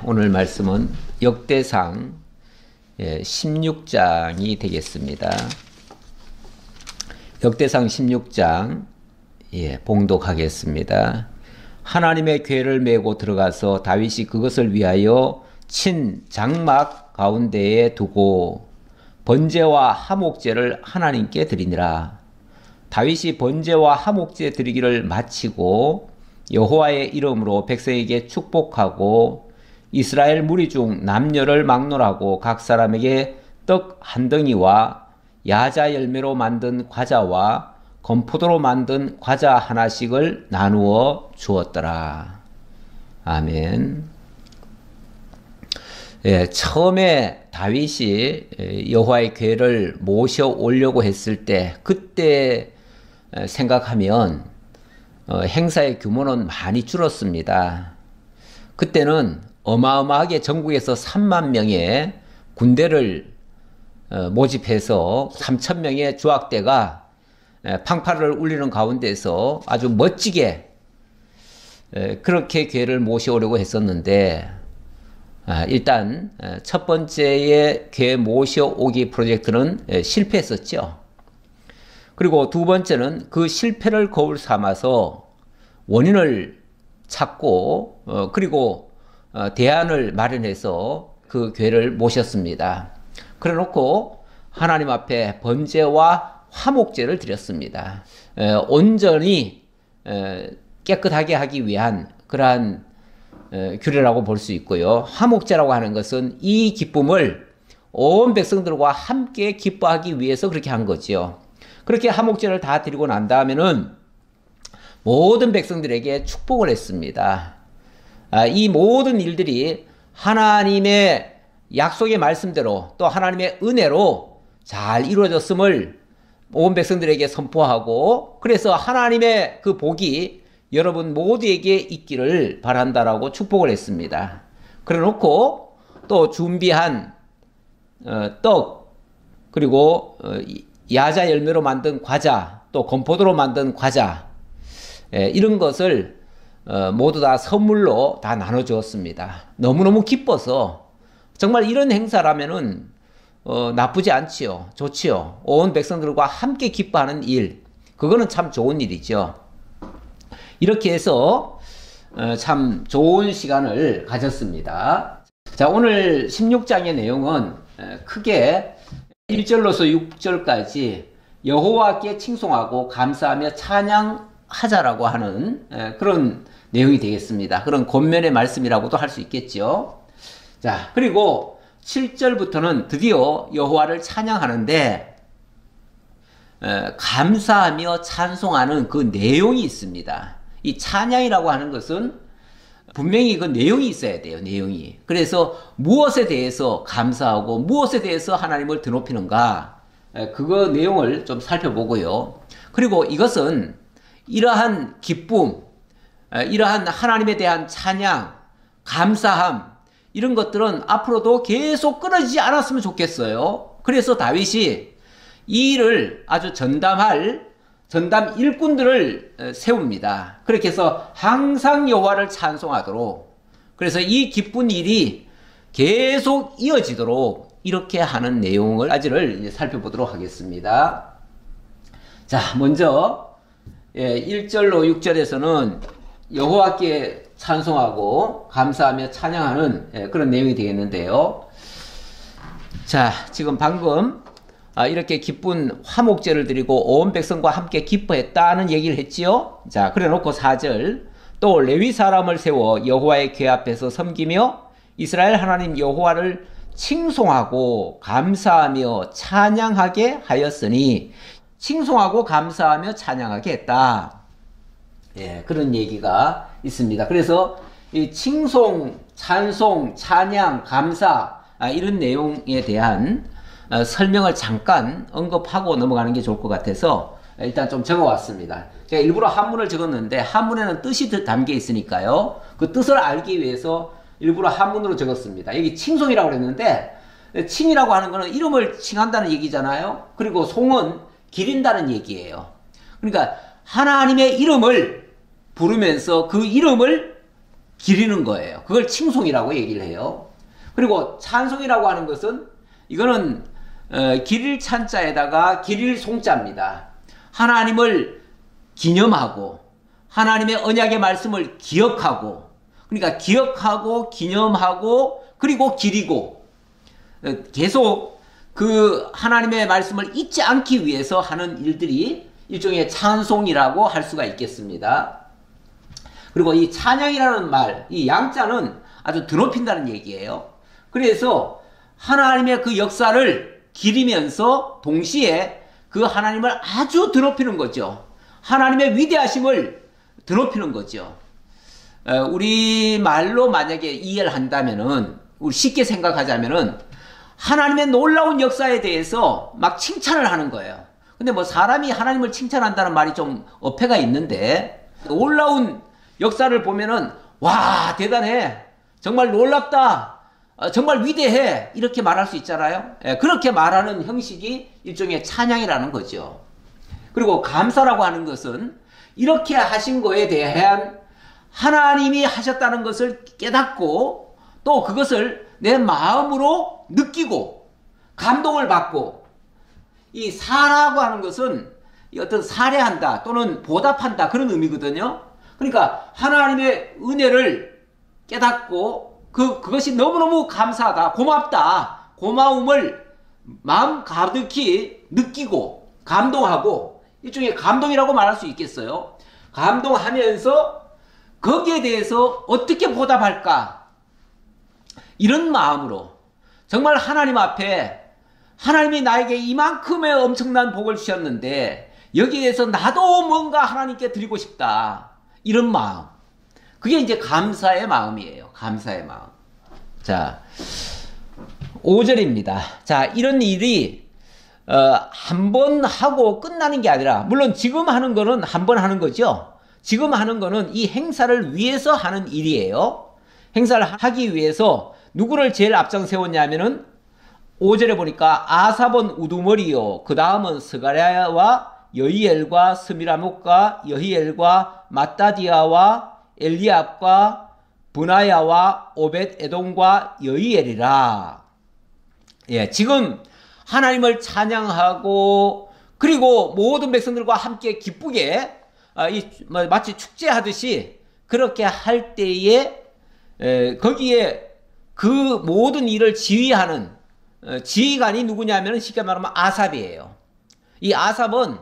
오늘 말씀은 역대상 16장이 되겠습니다. 역대상 16장 봉독하겠습니다. 하나님의 궤를 메고 들어가서 다윗이 그것을 위하여 친 장막 가운데에 두고 번제와 화목제를 하나님께 드리니라. 다윗이 번제와 화목제 드리기를 마치고 여호와의 이름으로 백성에게 축복하고 이스라엘 무리 중 남녀를 막론하고 각 사람에게 떡 한 덩이와 야자 열매로 만든 과자와 건포도로 만든 과자 하나씩을 나누어 주었더라. 아멘. 처음에 다윗이 여호와의 궤를 모셔 오려고 했을 때 그때 생각하면 행사의 규모는 많이 줄었습니다. 그때는 어마어마하게 전국에서 3만 명의 군대를 모집해서 3천 명의 조약대가 팡파를 울리는 가운데서 아주 멋지게 그렇게 궤를 모셔오려고 했었는데 일단 첫 번째의 궤 모셔오기 프로젝트는 실패했었죠. 그리고 두 번째는 그 실패를 거울 삼아서 원인을 찾고 그리고 대안을 마련해서 그 궤를 모셨습니다. 그래 놓고 하나님 앞에 번제와 화목제를 드렸습니다. 온전히 깨끗하게 하기 위한 그러한 규례라고 볼 수 있고요. 화목제라고 하는 것은 이 기쁨을 온 백성들과 함께 기뻐하기 위해서 그렇게 한 거지요. 그렇게 화목제를 다 드리고 난 다음에는 모든 백성들에게 축복을 했습니다. 이 모든 일들이 하나님의 약속의 말씀대로 또 하나님의 은혜로 잘 이루어졌음을 온 백성들에게 선포하고 그래서 하나님의 그 복이 여러분 모두에게 있기를 바란다라고 축복을 했습니다. 그래 놓고 또 준비한 떡 그리고 야자 열매로 만든 과자 또 건포도로 만든 과자 이런 것을 모두 다 선물로 다 나눠주었습니다. 너무너무 기뻐서 정말 이런 행사라면은 나쁘지 않지요. 좋지요. 온 백성들과 함께 기뻐하는 일 그거는 참 좋은 일이죠. 이렇게 해서 참 좋은 시간을 가졌습니다. 자, 오늘 16장의 내용은 크게 1절로서 6절까지 여호와께 칭송하고 감사하며 찬양하자라고 하는 그런 내용이 되겠습니다. 그런 권면의 말씀이라고도 할 수 있겠죠. 자, 그리고 7절부터는 드디어 여호와를 찬양하는데 감사하며 찬송하는 그 내용이 있습니다. 이 찬양이라고 하는 것은 분명히 그 내용이 있어야 돼요. 내용이. 그래서 무엇에 대해서 감사하고 무엇에 대해서 하나님을 드높이는가 그거 내용을 좀 살펴보고요. 그리고 이것은 이러한 기쁨 이러한 하나님에 대한 찬양, 감사함 이런 것들은 앞으로도 계속 끊어지지 않았으면 좋겠어요. 그래서 다윗이 이 일을 아주 전담 일꾼들을 세웁니다. 그렇게 해서 항상 여호와를 찬송하도록 그래서 이 기쁜 일이 계속 이어지도록 이렇게 하는 내용을 이제 살펴보도록 하겠습니다. 자, 먼저 1절로 6절에서는 여호와께 찬송하고 감사하며 찬양하는 그런 내용이 되겠는데요. 자, 지금 방금 이렇게 기쁜 화목제를 드리고 온 백성과 함께 기뻐했다는 얘기를 했지요. 자, 그래 놓고 4절 또 레위 사람을 세워 여호와의 궤 앞에서 섬기며 이스라엘 하나님 여호와를 칭송하고 감사하며 찬양하게 하였으니 칭송하고 감사하며 찬양하게 했다. 그런 얘기가 있습니다. 그래서 이 칭송, 찬송, 찬양, 감사 이런 내용에 대한 설명을 잠깐 언급하고 넘어가는 게 좋을 것 같아서 일단 좀 적어왔습니다. 제가 일부러 한문을 적었는데 한문에는 뜻이 담겨 있으니까요. 그 뜻을 알기 위해서 일부러 한문으로 적었습니다. 여기 칭송이라고 그랬는데 칭이라고 하는 거는 이름을 칭한다는 얘기잖아요. 그리고 송은 기린다는 얘기예요. 그러니까 하나님의 이름을 부르면서 그 이름을 기리는 거예요. 그걸 칭송이라고 얘기를 해요. 그리고 찬송이라고 하는 것은 이거는 기릴 찬자에다가 기릴 송자입니다. 하나님을 기념하고 하나님의 언약의 말씀을 기억하고, 그러니까 기억하고 기념하고 그리고 기리고, 계속 그 하나님의 말씀을 잊지 않기 위해서 하는 일들이 일종의 찬송이라고 할 수가 있겠습니다. 그리고 이 찬양이라는 말, 이 양자는 아주 드높인다는 얘기예요. 그래서 하나님의 그 역사를 기리면서 동시에 그 하나님을 아주 드높이는 거죠. 하나님의 위대하심을 드높이는 거죠. 우리 말로 만약에 이해를 한다면은, 우리 쉽게 생각하자면은 하나님의 놀라운 역사에 대해서 막 칭찬을 하는 거예요. 근데 뭐 사람이 하나님을 칭찬한다는 말이 좀 어폐가 있는데, 놀라운 역사를 보면은 와, 대단해, 정말 놀랍다, 정말 위대해, 이렇게 말할 수 있잖아요. 그렇게 말하는 형식이 일종의 찬양이라는 거죠. 그리고 감사라고 하는 것은 이렇게 하신 거에 대한 하나님이 하셨다는 것을 깨닫고 또 그것을 내 마음으로 느끼고 감동을 받고, 이 사라고 하는 것은 어떤 사례한다 또는 보답한다, 그런 의미거든요. 그러니까 하나님의 은혜를 깨닫고 그것이 너무너무 감사하다, 고맙다, 고마움을 마음 가득히 느끼고 감동하고, 일종의 감동이라고 말할 수 있겠어요. 감동하면서 거기에 대해서 어떻게 보답할까, 이런 마음으로 정말 하나님 앞에, 하나님이 나에게 이만큼의 엄청난 복을 주셨는데 여기에 대해서 나도 뭔가 하나님께 드리고 싶다, 이런 마음, 그게 이제 감사의 마음이에요. 감사의 마음. 자, 5절입니다. 자, 이런 일이 한 번 하고 끝나는 게 아니라, 물론 지금 하는 거는 한 번 하는 거죠. 지금 하는 거는 이 행사를 위해서 하는 일이에요. 행사를 하기 위해서 누구를 제일 앞장 세웠냐면은 5절에 보니까 아삽은 우두머리요, 그 다음은 스가랴와 여히엘과 스미라목과 여히엘과 마따디아와 엘리압과 브나야와 오벳 에돔과 여히엘이라. 예, 지금 하나님을 찬양하고 그리고 모든 백성들과 함께 기쁘게 마치 축제하듯이 그렇게 할 때에 거기에 그 모든 일을 지휘하는 지휘관이 누구냐면 쉽게 말하면 아삽이에요. 이 아삽은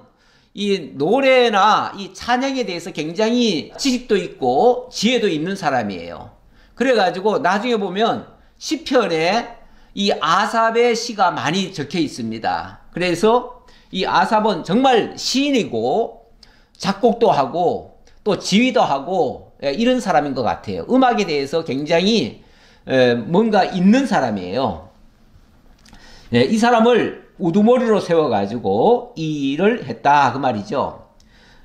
이 노래나 이 찬양에 대해서 굉장히 지식도 있고 지혜도 있는 사람이에요. 그래가지고 나중에 보면 시편에 이 아삽의 시가 많이 적혀 있습니다. 그래서 이 아삽은 정말 시인이고 작곡도 하고 또 지휘도 하고 이런 사람인 것 같아요. 음악에 대해서 굉장히 뭔가 있는 사람이에요. 이 사람을 우두머리로 세워가지고 이 일을 했다, 그 말이죠.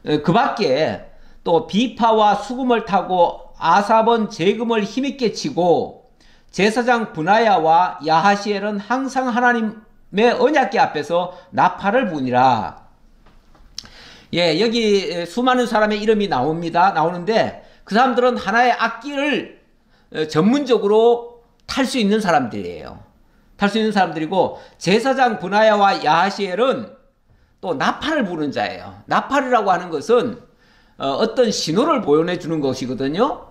그 밖에 또 비파와 수금을 타고 아삽은 재금을 힘있게 치고 제사장 브나야와 야하시엘은 항상 하나님의 언약궤 앞에서 나팔을 부니라. 예, 여기 수많은 사람의 이름이 나오는데 그 사람들은 하나의 악기를 전문적으로 탈 수 있는 사람들이에요. 탈 수 있는 사람들이고, 제사장 브나야와 야하시엘은 또 나팔을 부는 자예요. 나팔이라고 하는 것은 어떤 신호를 보여주는 것이거든요.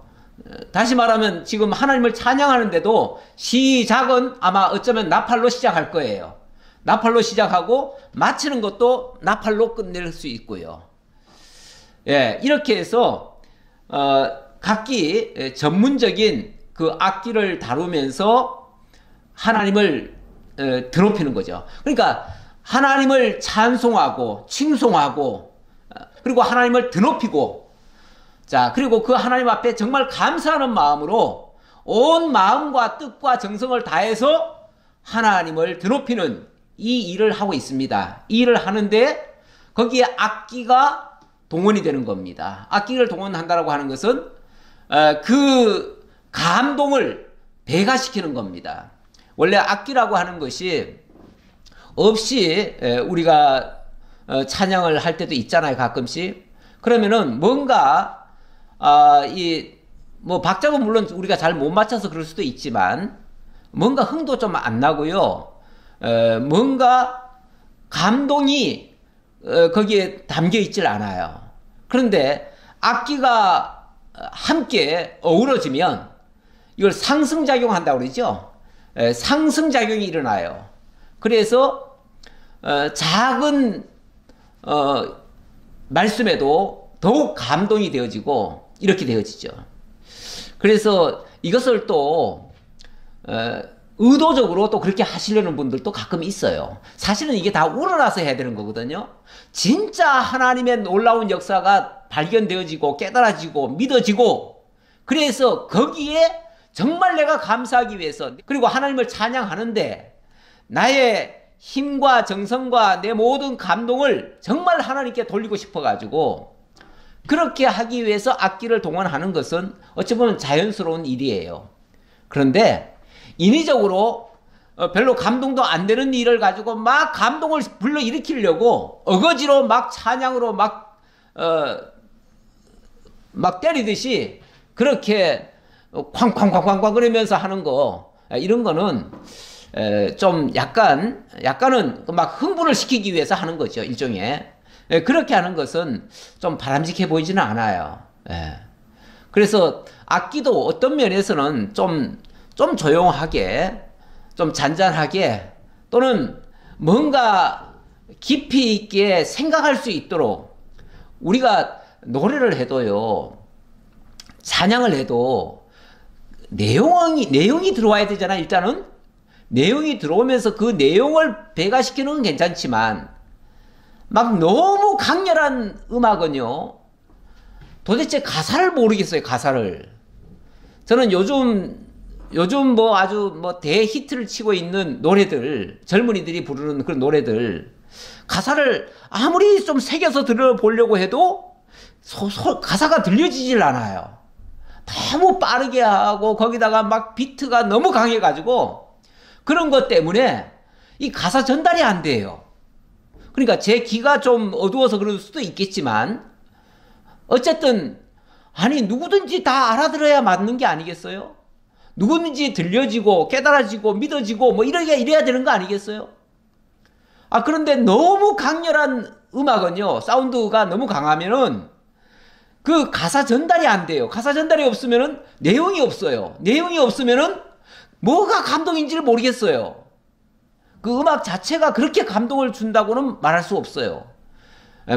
다시 말하면 지금 하나님을 찬양하는데도 시작은 아마 어쩌면 나팔로 시작할 거예요. 나팔로 시작하고 마치는 것도 나팔로 끝낼 수 있고요. 예, 이렇게 해서 각기 전문적인 그 악기를 다루면서 하나님을 드높이는 거죠. 그러니까 하나님을 찬송하고 칭송하고 그리고 하나님을 드높이고, 자, 그리고 그 하나님 앞에 정말 감사하는 마음으로 온 마음과 뜻과 정성을 다해서 하나님을 드높이는 이 일을 하고 있습니다. 이 일을 하는데 거기에 악기가 동원이 되는 겁니다. 악기를 동원한다고 하는 것은 그 감동을 배가시키는 겁니다. 원래 악기라고 하는 것이 없이 우리가 찬양을 할 때도 있잖아요, 가끔씩. 그러면은 뭔가 뭐 박자도 물론 우리가 잘 못 맞춰서 그럴 수도 있지만 뭔가 흥도 좀 안 나고요. 뭔가 감동이 거기에 담겨 있질 않아요. 그런데 악기가 함께 어우러지면 이걸 상승작용한다고 그러죠. 상승작용이 일어나요. 그래서 작은 말씀에도 더욱 감동이 되어지고 이렇게 되어지죠. 그래서 이것을 또 의도적으로 또 그렇게 하시려는 분들도 가끔 있어요. 사실은 이게 다 우러나서 해야 되는 거거든요. 진짜 하나님의 놀라운 역사가 발견되어지고 깨달아지고 믿어지고, 그래서 거기에 정말 내가 감사하기 위해서, 그리고 하나님을 찬양하는데 나의 힘과 정성과 내 모든 감동을 정말 하나님께 돌리고 싶어가지고 그렇게 하기 위해서 악기를 동원하는 것은 어찌 보면 자연스러운 일이에요. 그런데 인위적으로 별로 감동도 안 되는 일을 가지고 막 감동을 불러일으키려고 어거지로 막 찬양으로 막 때리듯이 그렇게 쾅쾅쾅쾅쾅 그러면서 하는 거, 이런 거는 좀 약간은 막 흥분을 시키기 위해서 하는 거죠, 일종의. 그렇게 하는 것은 좀 바람직해 보이지는 않아요. 그래서 악기도 어떤 면에서는 좀 조용하게, 좀 잔잔하게, 또는 뭔가 깊이 있게 생각할 수 있도록, 우리가 노래를 해도요, 찬양을 해도 내용이 들어와야 되잖아. 일단은 내용이 들어오면서 그 내용을 배가시키는 건 괜찮지만 막 너무 강렬한 음악은요, 도대체 가사를 모르겠어요. 가사를. 저는 요즘 뭐 아주 뭐 대히트를 치고 있는 노래들, 젊은이들이 부르는 그런 노래들, 가사를 아무리 좀 새겨서 들어보려고 해도 가사가 들려지질 않아요. 너무 빠르게 하고 거기다가 막 비트가 너무 강해가지고 그런 것 때문에 이 가사 전달이 안 돼요. 그러니까 제 귀가 좀 어두워서 그럴 수도 있겠지만 어쨌든 아니 누구든지 다 알아들어야 맞는 게 아니겠어요? 누구든지 들려지고 깨달아지고 믿어지고 뭐 이래야 되는 거 아니겠어요? 그런데 너무 강렬한 음악은요, 사운드가 너무 강하면은 그 가사 전달이 안 돼요. 가사 전달이 없으면은 내용이 없어요. 내용이 없으면은 뭐가 감동인지를 모르겠어요. 그 음악 자체가 그렇게 감동을 준다고는 말할 수 없어요.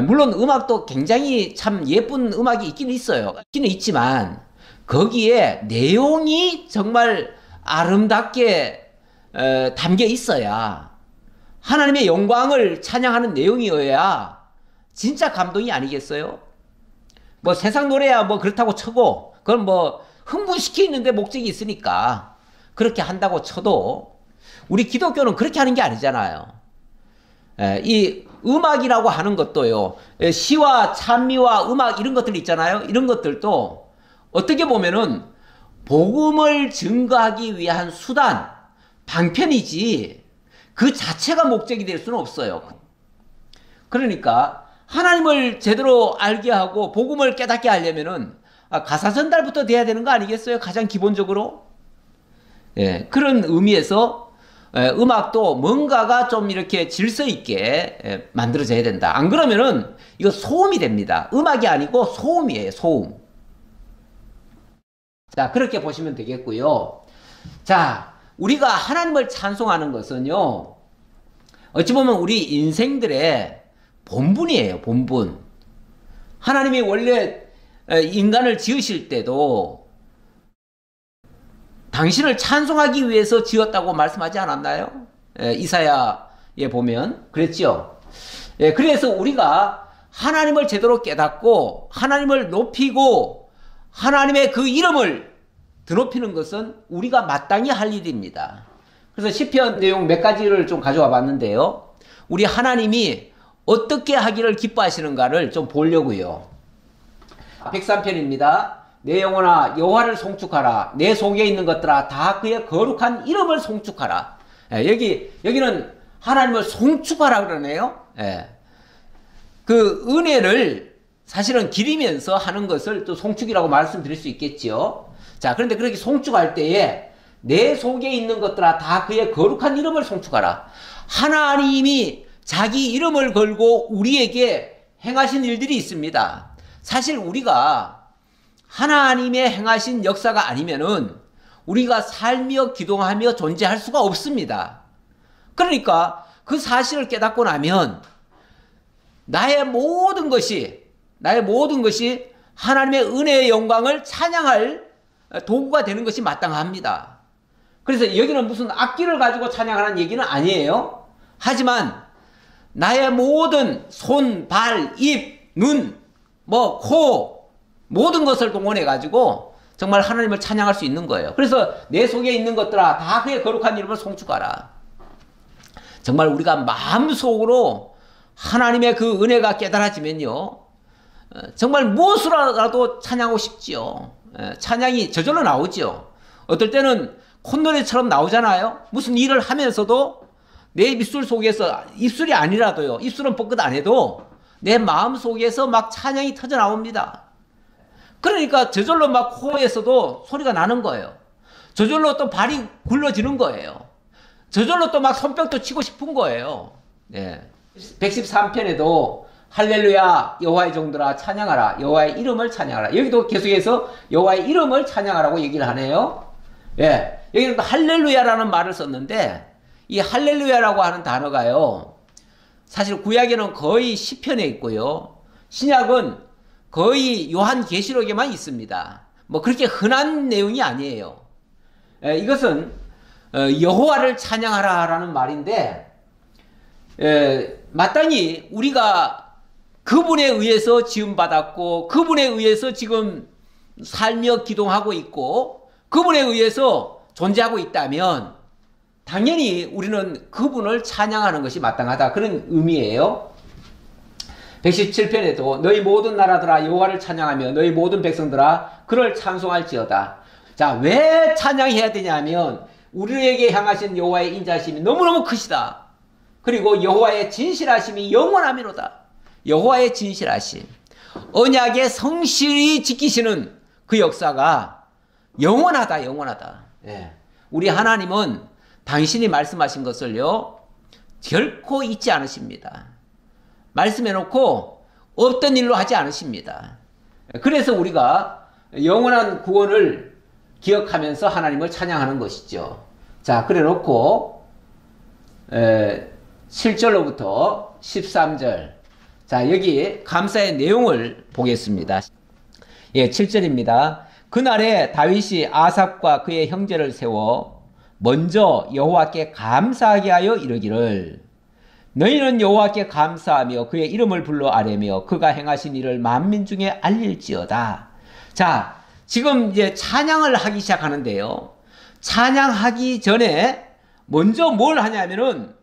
물론 음악도 굉장히 참 예쁜 음악이 있긴 있어요. 있기는 있지만 거기에 내용이 정말 아름답게 담겨 있어야, 하나님의 영광을 찬양하는 내용이어야 진짜 감동이 아니겠어요? 뭐 세상 노래야 뭐 그렇다고 쳐고, 그건 뭐 흥분시키는데 목적이 있으니까 그렇게 한다고 쳐도 우리 기독교는 그렇게 하는 게 아니잖아요. 이 음악이라고 하는 것도요, 시와 찬미와 음악 이런 것들 있잖아요. 이런 것들도 어떻게 보면은 복음을 증거하기 위한 수단, 방편이지 그 자체가 목적이 될 수는 없어요. 그러니까 하나님을 제대로 알게 하고 복음을 깨닫게 하려면은 가사 전달부터 돼야 되는 거 아니겠어요? 가장 기본적으로. 그런 의미에서 음악도 뭔가가 좀 이렇게 질서 있게 만들어져야 된다. 안 그러면은 이거 소음이 됩니다. 음악이 아니고 소음이에요, 소음. 자, 그렇게 보시면 되겠고요. 자, 우리가 하나님을 찬송하는 것은요, 어찌 보면 우리 인생들의 본분이에요, 본분. 하나님이 원래 인간을 지으실 때도 당신을 찬송하기 위해서 지었다고 말씀하지 않았나요? 이사야에 보면 그랬죠. 그래서 우리가 하나님을 제대로 깨닫고 하나님을 높이고 하나님의 그 이름을 드높이는 것은 우리가 마땅히 할 일입니다. 그래서 시편 내용 몇 가지를 좀 가져와 봤는데요, 우리 하나님이 어떻게 하기를 기뻐하시는가를 좀 보려고요. 103편입니다. 내 영혼아 여호와를 송축하라. 내 속에 있는 것들아 다 그의 거룩한 이름을 송축하라. 여기는 하나님을 송축하라 그러네요. 그 은혜를 사실은 기리면서 하는 것을 또 송축이라고 말씀드릴 수 있겠지요. 자, 그런데 그렇게 송축할 때에 내 속에 있는 것들아 다 그의 거룩한 이름을 송축하라. 하나님이 자기 이름을 걸고 우리에게 행하신 일들이 있습니다. 사실 우리가 하나님의 행하신 역사가 아니면은 우리가 살며 기도하며 존재할 수가 없습니다. 그러니까 그 사실을 깨닫고 나면 나의 모든 것이 하나님의 은혜의 영광을 찬양할 도구가 되는 것이 마땅합니다. 그래서 여기는 무슨 악기를 가지고 찬양하는 얘기는 아니에요. 하지만 나의 모든 손, 발, 입, 눈, 코 모든 것을 동원해 가지고 정말 하나님을 찬양할 수 있는 거예요. 그래서 내 속에 있는 것들아 다 그의 거룩한 이름을 송축하라. 정말 우리가 마음속으로 하나님의 그 은혜가 깨달아지면요, 정말 무엇으로라도 찬양하고 싶지요. 찬양이 저절로 나오죠. 어떨 때는 콧노래처럼 나오잖아요. 무슨 일을 하면서도 내 입술 속에서, 입술이 아니라도요, 입술은 뻗긋 안 해도 내 마음 속에서 막 찬양이 터져 나옵니다. 그러니까 저절로 막 코에서도 소리가 나는 거예요. 저절로 또 발이 굴러지는 거예요. 저절로 또 막 손뼉도 치고 싶은 거예요. 네. 113편에도 할렐루야 여호와의 종들아 찬양하라, 여호와의 이름을 찬양하라. 여기도 계속해서 여호와의 이름을 찬양하라고 얘기를 하네요. 예, 여기는 또 할렐루야라는 말을 썼는데 이 할렐루야라고 하는 단어가요, 사실 구약에는 거의 시편에 있고요, 신약은 거의 요한계시록에만 있습니다. 뭐 그렇게 흔한 내용이 아니에요. 예, 이것은 여호와를 찬양하라라는 말인데, 마땅히 우리가 그분에 의해서 지음받았고 그분에 의해서 지금 살며 기동하고 있고 그분에 의해서 존재하고 있다면 당연히 우리는 그분을 찬양하는 것이 마땅하다, 그런 의미예요. 117편에도 너희 모든 나라들아 여호와를 찬양하며 너희 모든 백성들아 그를 찬송할지어다. 자, 왜 찬양해야 되냐면 우리에게 향하신 여호와의 인자심이 너무너무 크시다. 그리고 여호와의 진실하심이 영원하미로다. 여호와의 진실하심, 언약에 성실히 지키시는 그 역사가 영원하다, 영원하다. 예. 우리 하나님은 당신이 말씀하신 것을요 결코 잊지 않으십니다. 말씀해놓고 없던 일로 하지 않으십니다. 그래서 우리가 영원한 구원을 기억하면서 하나님을 찬양하는 것이죠. 자, 그래 놓고 7절로부터 13절, 자, 여기 감사의 내용을 보겠습니다. 예, 7절입니다. 그날에 다윗이 아삽과 그의 형제를 세워 먼저 여호와께 감사하게 하여 이르기를 너희는 여호와께 감사하며 그의 이름을 불러 아뢰며 그가 행하신 일을 만민 중에 알릴지어다. 자, 지금 이제 찬양을 하기 시작하는데요, 찬양하기 전에 먼저 뭘 하냐면은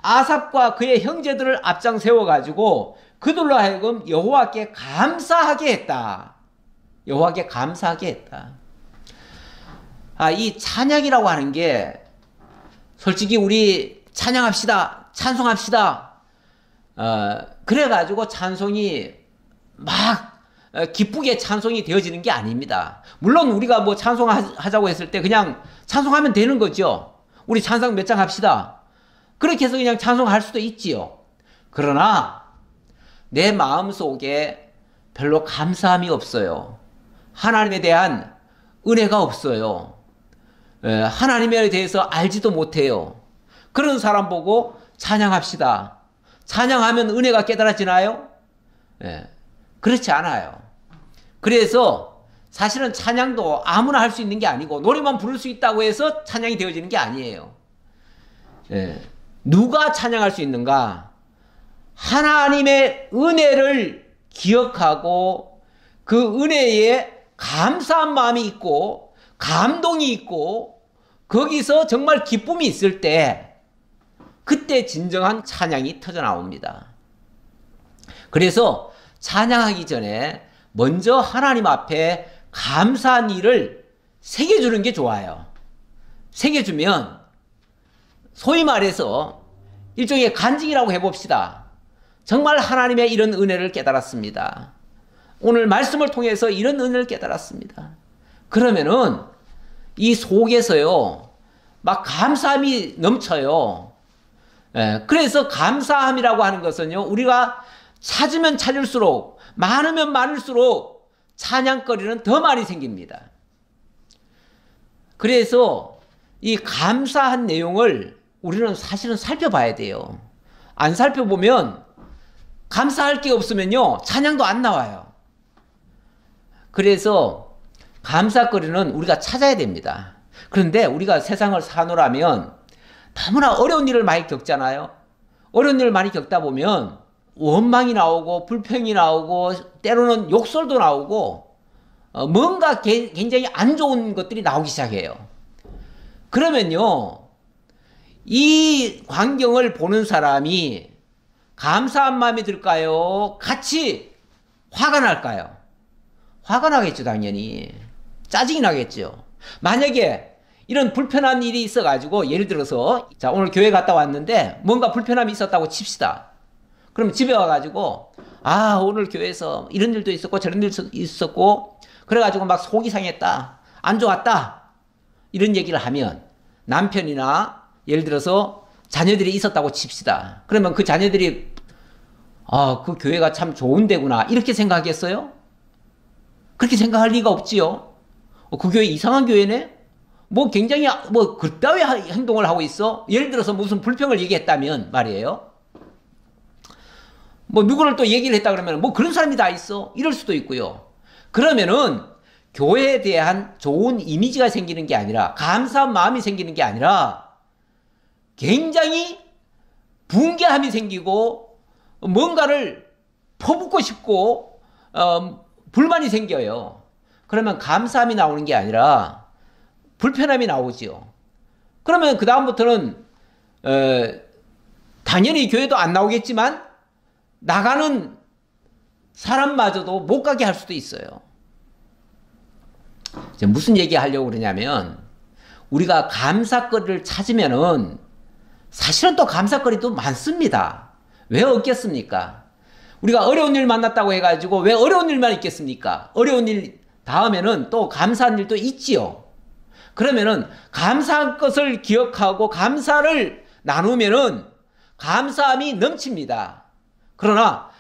아삽과 그의 형제들을 앞장 세워가지고 그들로 하여금 여호와께 감사하게 했다. 여호와께 감사하게 했다. 이 찬양이라고 하는 게 솔직히 우리 찬양합시다, 찬송합시다, 그래가지고 찬송이 막 기쁘게 찬송이 되어지는 게 아닙니다. 물론 우리가 뭐 찬송하자고 했을 때 그냥 찬송하면 되는 거죠. 우리 찬송 몇 장 합시다, 그렇게 해서 그냥 찬송할 수도 있지요. 그러나 내 마음속에 별로 감사함이 없어요. 하나님에 대한 은혜가 없어요. 하나님에 대해서 알지도 못해요. 그런 사람 보고 찬양합시다, 찬양하면 은혜가 깨달아지나요? 그렇지 않아요. 그래서 사실은 찬양도 아무나 할 수 있는 게 아니고 노래만 부를 수 있다고 해서 찬양이 되어지는 게 아니에요. 누가 찬양할 수 있는가? 하나님의 은혜를 기억하고 그 은혜에 감사한 마음이 있고 감동이 있고 거기서 정말 기쁨이 있을 때 그때 진정한 찬양이 터져 나옵니다. 그래서 찬양하기 전에 먼저 하나님 앞에 감사한 일을 새겨주는 게 좋아요. 새겨주면 소위 말해서 일종의 간증이라고 해봅시다. 정말 하나님의 이런 은혜를 깨달았습니다. 오늘 말씀을 통해서 이런 은혜를 깨달았습니다. 그러면은 이 속에서요, 막 감사함이 넘쳐요. 예, 그래서 감사함이라고 하는 것은요, 우리가 찾으면 찾을수록, 많으면 많을수록 찬양거리는 더 많이 생깁니다. 그래서 이 감사한 내용을 우리는 사실은 살펴봐야 돼요. 안 살펴보면 감사할 게 없으면요, 찬양도 안 나와요. 그래서 감사거리는 우리가 찾아야 됩니다. 그런데 우리가 세상을 사노라면 너무나 어려운 일을 많이 겪잖아요. 어려운 일을 많이 겪다 보면 원망이 나오고 불평이 나오고 때로는 욕설도 나오고 뭔가 굉장히 안 좋은 것들이 나오기 시작해요. 그러면요, 이 광경을 보는 사람이 감사한 마음이 들까요? 같이 화가 날까요? 화가 나겠죠, 당연히. 짜증이 나겠죠. 만약에 이런 불편한 일이 있어가지고, 예를 들어서, 자, 오늘 교회 갔다 왔는데, 뭔가 불편함이 있었다고 칩시다. 그럼 집에 와가지고, 아, 오늘 교회에서 이런 일도 있었고, 저런 일도 있었고, 그래가지고 막 속이 상했다. 안 좋았다. 이런 얘기를 하면, 남편이나, 예를 들어서, 자녀들이 있었다고 칩시다. 그러면 그 자녀들이, 아, 그 교회가 참 좋은 데구나. 이렇게 생각하겠어요? 그렇게 생각할 리가 없지요. 그 교회 이상한 교회네? 뭐 굉장히 뭐 그따위 행동을 하고 있어? 예를 들어서 무슨 불평을 얘기했다면 말이에요. 뭐 누구를 또 얘기를 했다 그러면 뭐 그런 사람이 다 있어? 이럴 수도 있고요. 그러면은 교회에 대한 좋은 이미지가 생기는 게 아니라, 감사한 마음이 생기는 게 아니라 굉장히 분개함이 생기고 뭔가를 퍼붓고 싶고 불만이 생겨요. 그러면 감사함이 나오는 게 아니라 불편함이 나오지요. 그러면 그 다음부터는 당연히 교회도 안 나오겠지만 나가는 사람마저도 못 가게 할 수도 있어요. 이제 무슨 얘기 하려고 그러냐면, 우리가 감사거리를 찾으면은 사실은 또 감사거리도 많습니다. 왜 없겠습니까? 우리가 어려운 일 만났다고 해가지고 왜 어려운 일만 있겠습니까? 어려운 일 다음에는 또 감사한 일도 있지요. 그러면은 감사한 것을 기억하고 감사를 나누면은 감사함이 넘칩니다. 그러나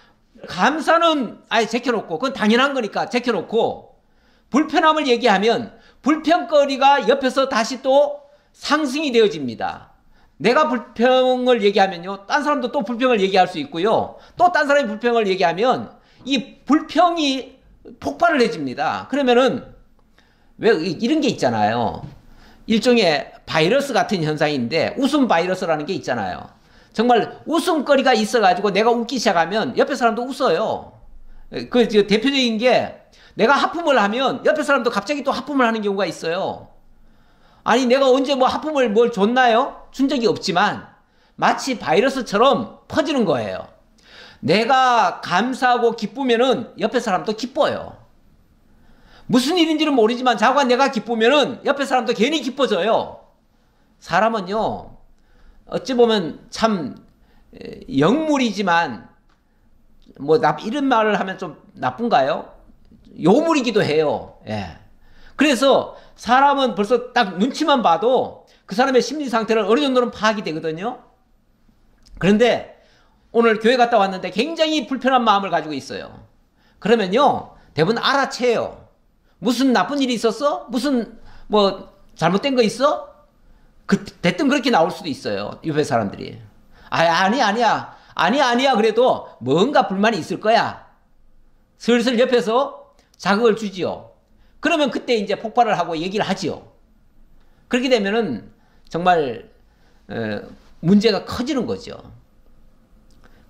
감사는 아예 제껴놓고, 그건 당연한 거니까 제껴놓고, 불편함을 얘기하면 불평거리가 옆에서 다시 또 상승이 되어집니다. 내가 불평을 얘기하면요, 딴 사람도 또 불평을 얘기할 수 있고요, 또 딴 사람이 불평을 얘기하면 이 불평이 폭발을 해집니다. 그러면은 왜 이런 게 있잖아요. 일종의 바이러스 같은 현상인데, 웃음 바이러스라는 게 있잖아요. 정말 웃음거리가 있어가지고 내가 웃기 시작하면 옆에 사람도 웃어요. 그 대표적인 게, 내가 하품을 하면 옆에 사람도 갑자기 또 하품을 하는 경우가 있어요. 아니, 내가 언제 뭐 하품을 뭘 줬나요? 준 적이 없지만 마치 바이러스처럼 퍼지는 거예요. 내가 감사하고 기쁘면은 옆에 사람도 기뻐요. 무슨 일인지는 모르지만 자관 내가 기쁘면은 옆에 사람도 괜히 기뻐져요. 사람은요, 어찌 보면 참 영물이지만, 뭐 이런 말을 하면 좀 나쁜가요? 요물이기도 해요. 예. 그래서 사람은 벌써 딱 눈치만 봐도 그 사람의 심리 상태를 어느 정도는 파악이 되거든요. 그런데 오늘 교회 갔다 왔는데 굉장히 불편한 마음을 가지고 있어요. 그러면요, 대부분 알아채요. 무슨 나쁜 일이 있었어? 무슨 뭐 잘못된 거 있어? 대뜸 그렇게 나올 수도 있어요, 옆에 사람들이. 아니야. 그래도 뭔가 불만이 있을 거야. 슬슬 옆에서 자극을 주지요. 그러면 그때 이제 폭발을 하고 얘기를 하지요. 그렇게 되면은 정말 문제가 커지는 거죠.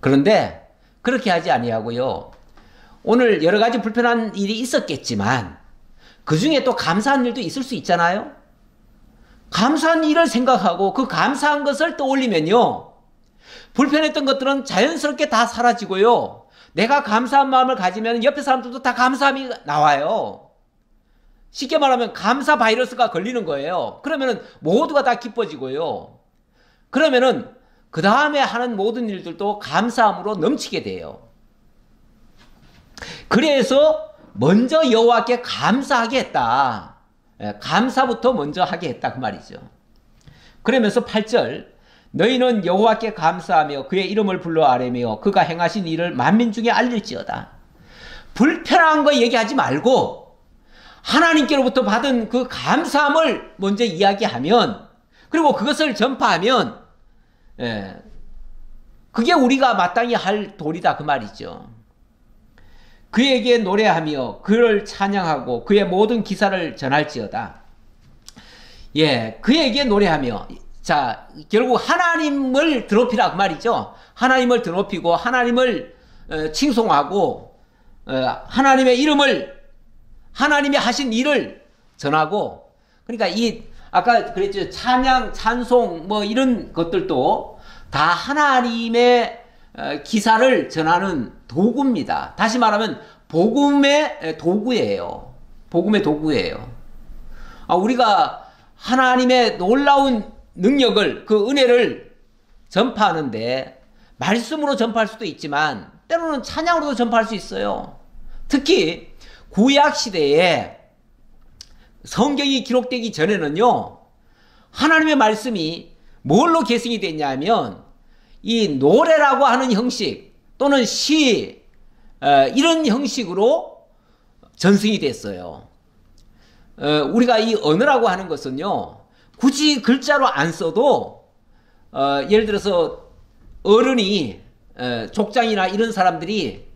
그런데 그렇게 하지 아니하고요, 오늘 여러 가지 불편한 일이 있었겠지만 그 중에 또 감사한 일도 있을 수 있잖아요. 감사한 일을 생각하고 그 감사한 것을 떠올리면요, 불편했던 것들은 자연스럽게 다 사라지고요, 내가 감사한 마음을 가지면 옆에 사람들도 다 감사함이 나와요. 쉽게 말하면 감사 바이러스가 걸리는 거예요. 그러면은 모두가 다 기뻐지고요, 그러면은 그 다음에 하는 모든 일들도 감사함으로 넘치게 돼요. 그래서 먼저 여호와께 감사하게 했다. 감사부터 먼저 하게 했다 그 말이죠. 그러면서 8절 너희는 여호와께 감사하며 그의 이름을 불러 아뢰며 그가 행하신 일을 만민 중에 알릴지어다. 불편한 거 얘기하지 말고 하나님께로부터 받은 그 감사함을 먼저 이야기하면, 그리고 그것을 전파하면 그게 우리가 마땅히 할 도리다 그 말이죠. 그에게 노래하며 그를 찬양하고 그의 모든 기사를 전할지어다. 그에게 노래하며, 자, 결국 하나님을 드높이라 그 말이죠. 하나님을 드높이고 하나님을 칭송하고 하나님의 이름을, 하나님이 하신 일을 전하고, 그러니까 아까 그랬죠. 찬양, 찬송 뭐 이런 것들도 다 하나님의 기사를 전하는 도구입니다. 다시 말하면 복음의 도구예요. 복음의 도구예요. 우리가 하나님의 놀라운 능력을, 그 은혜를 전파하는데 말씀으로 전파할 수도 있지만 때로는 찬양으로도 전파할 수 있어요. 특히 구약 시대에 성경이 기록되기 전에는요, 하나님의 말씀이 뭘로 계승이 됐냐면 이 노래라고 하는 형식 또는 시, 이런 형식으로 전승이 됐어요. 우리가 이 언어라고 하는 것은요, 굳이 글자로 안 써도 예를 들어서 어른이, 족장이나 이런 사람들이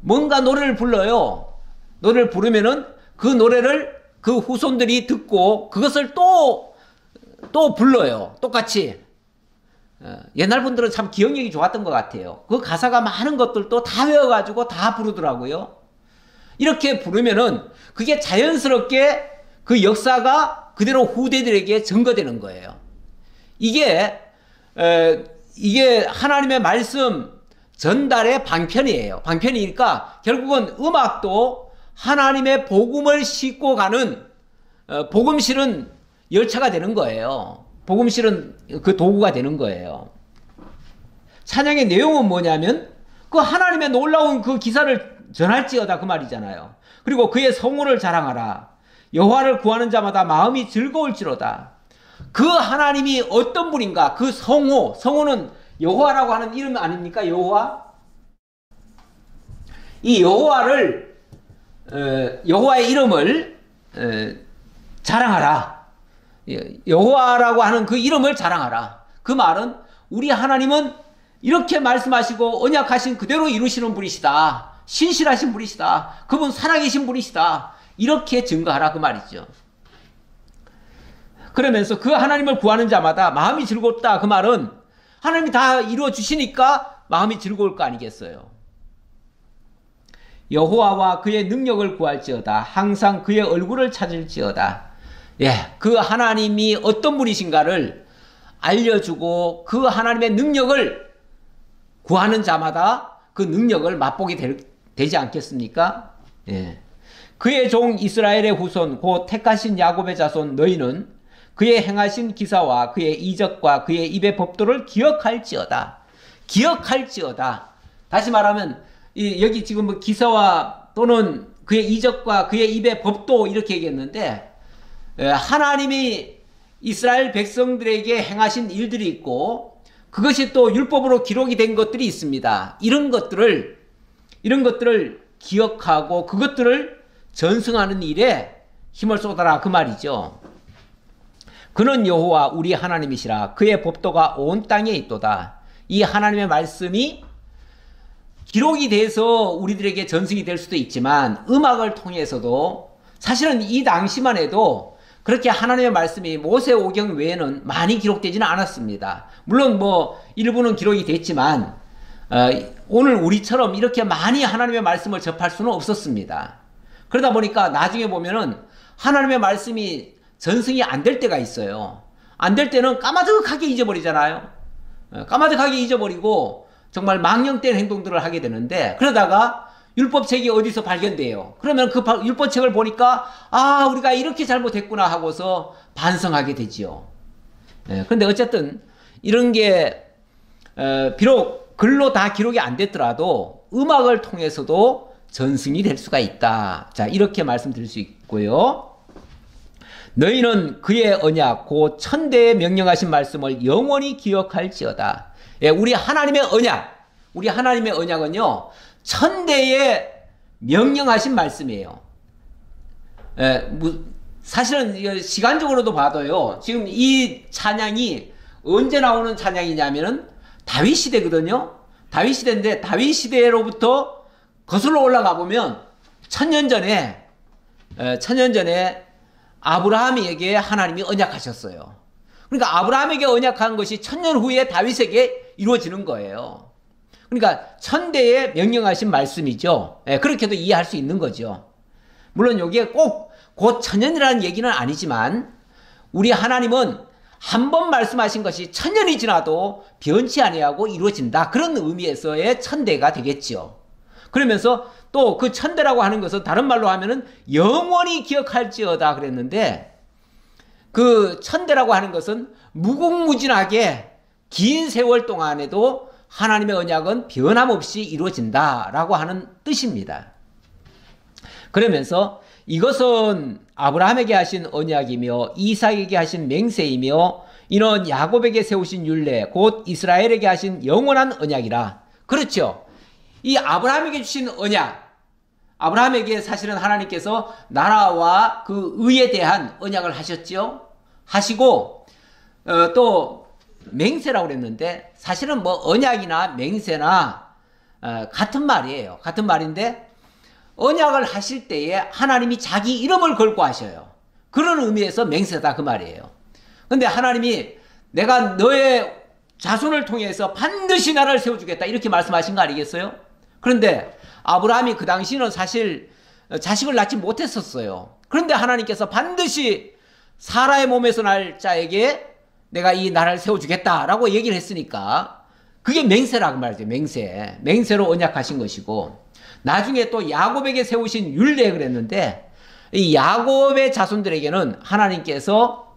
뭔가 노래를 불러요. 노래를 부르면은 그 노래를 그 후손들이 듣고 그것을 또 불러요. 똑같이. 옛날 분들은 참 기억력이 좋았던 것 같아요. 그 가사가 많은 것들도 다 외워가지고 다 부르더라고요. 이렇게 부르면은 그게 자연스럽게 그 역사가 그대로 후대들에게 전거되는 거예요. 이게 하나님의 말씀 전달의 방편이에요. 방편이니까 결국은 음악도 하나님의 복음을 싣고 가는 복음 실은 열차가 되는 거예요. 복음 실은 그 도구가 되는 거예요. 찬양의 내용은 뭐냐면 그 하나님의 놀라운 그 기사를 전할지어다 그 말이잖아요. 그리고 그의 성호를 자랑하라. 여호와를 구하는 자마다 마음이 즐거울지로다. 그 하나님이 어떤 분인가? 그 성호는 여호와라고 하는 이름 아닙니까? 여호와? 이 여호와의 이름을 자랑하라. 여호와라고 하는 그 이름을 자랑하라. 그 말은 우리 하나님은 이렇게 말씀하시고 언약하신 그대로 이루시는 분이시다. 신실하신 분이시다. 그분 살아계신 분이시다. 이렇게 증거하라 그 말이죠. 그러면서 그 하나님을 구하는 자마다 마음이 즐겁다 그 말은 하나님이 다 이루어 주시니까 마음이 즐거울 거 아니겠어요. 여호와와 그의 능력을 구할지어다. 항상 그의 얼굴을 찾을지어다. 그 하나님이 어떤 분이신가를 알려주고 그 하나님의 능력을 구하는 자마다 그 능력을 맛보게 되지 않겠습니까? 그의 종 이스라엘의 후손 곧 택하신 야곱의 자손 너희는 그의 행하신 기사와 그의 이적과 그의 입의 법도를 기억할지어다. 기억할지어다. 다시 말하면 여기 지금 뭐 기사와 또는 그의 이적과 그의 입의 법도 이렇게 얘기했는데 하나님이 이스라엘 백성들에게 행하신 일들이 있고 그것이 또 율법으로 기록이 된 것들이 있습니다. 이런 것들을 기억하고 그것들을 전승하는 일에 힘을 쏟아라 그 말이죠. 그는 여호와 우리 하나님이시라. 그의 법도가 온 땅에 있도다. 이 하나님의 말씀이 기록이 돼서 우리들에게 전승이 될 수도 있지만 음악을 통해서도 사실은 이 당시만 해도 그렇게 하나님의 말씀이 모세오경 외에는 많이 기록되지는 않았습니다. 물론 뭐 일부는 기록이 됐지만 오늘 우리처럼 이렇게 많이 하나님의 말씀을 접할 수는 없었습니다. 그러다 보니까 나중에 보면은 하나님의 말씀이 전승이 안 될 때가 있어요. 안 될 때는 까마득하게 잊어버리잖아요. 까마득하게 잊어버리고 정말 망령된 행동들을 하게 되는데 그러다가 율법책이 어디서 발견돼요. 그러면 그 율법책을 보니까 우리가 이렇게 잘못했구나 하고서 반성하게 되지요. 그런데 어쨌든 이런 게 비록 글로 다 기록이 안 됐더라도 음악을 통해서도 전승이 될 수가 있다. 자, 이렇게 말씀드릴 수 있고요. 너희는 그의 언약 곧 천대에 명령하신 말씀을 영원히 기억할지어다. 예, 우리 하나님의 언약은요 천대에 명령하신 말씀이에요. 예, 사실은 시간적으로도 봐도요 지금 이 찬양이 언제 나오는 찬양이냐면은 다윗 시대거든요. 다윗 시대인데 다윗 시대로부터 거슬러 올라가 보면 천년 전에 아브라함에게 하나님이 언약하셨어요. 그러니까 아브라함에게 언약한 것이 천년 후에 다윗에게 이루어지는 거예요. 그러니까 천대에 명령하신 말씀이죠. 그렇게도 이해할 수 있는 거죠. 물론 여기에 꼭 곧 천년이라는 얘기는 아니지만 우리 하나님은 한 번 말씀하신 것이 천년이 지나도 변치 아니하고 이루어진다. 그런 의미에서의 천대가 되겠죠. 그러면서 또 그 천대라고 하는 것은 다른 말로 하면은 영원히 기억할지어다 그랬는데 그 천대라고 하는 것은 무궁무진하게 긴 세월 동안에도 하나님의 언약은 변함없이 이루어진다라고 하는 뜻입니다. 그러면서 이것은 아브라함에게 하신 언약이며 이삭에게 하신 맹세이며 이는 야곱에게 세우신 율례 곧 이스라엘에게 하신 영원한 언약이라. 그렇죠. 이 아브라함에게 주신 언약, 아브라함에게 사실은 하나님께서 나라와 그 의에 대한 언약을 하셨죠. 하시고 또 맹세라고 그랬는데 사실은 뭐 언약이나 맹세나 같은 말이에요. 같은 말인데 언약을 하실 때에 하나님이 자기 이름을 걸고 하셔요. 그런 의미에서 맹세다 그 말이에요. 근데 하나님이 내가 너의 자손을 통해서 반드시 나라를 세워주겠다 이렇게 말씀하신 거 아니겠어요? 그런데 아브라함이 그 당시는 사실 자식을 낳지 못했었어요. 그런데 하나님께서 반드시 사라의 몸에서 날 자에게 내가 이 나라를 세워주겠다라고 얘기를 했으니까 그게 맹세라고 말이죠. 맹세로 언약하신 것이고 나중에 또 야곱에게 세우신 율례 그랬는데 이 야곱의 자손들에게는 하나님께서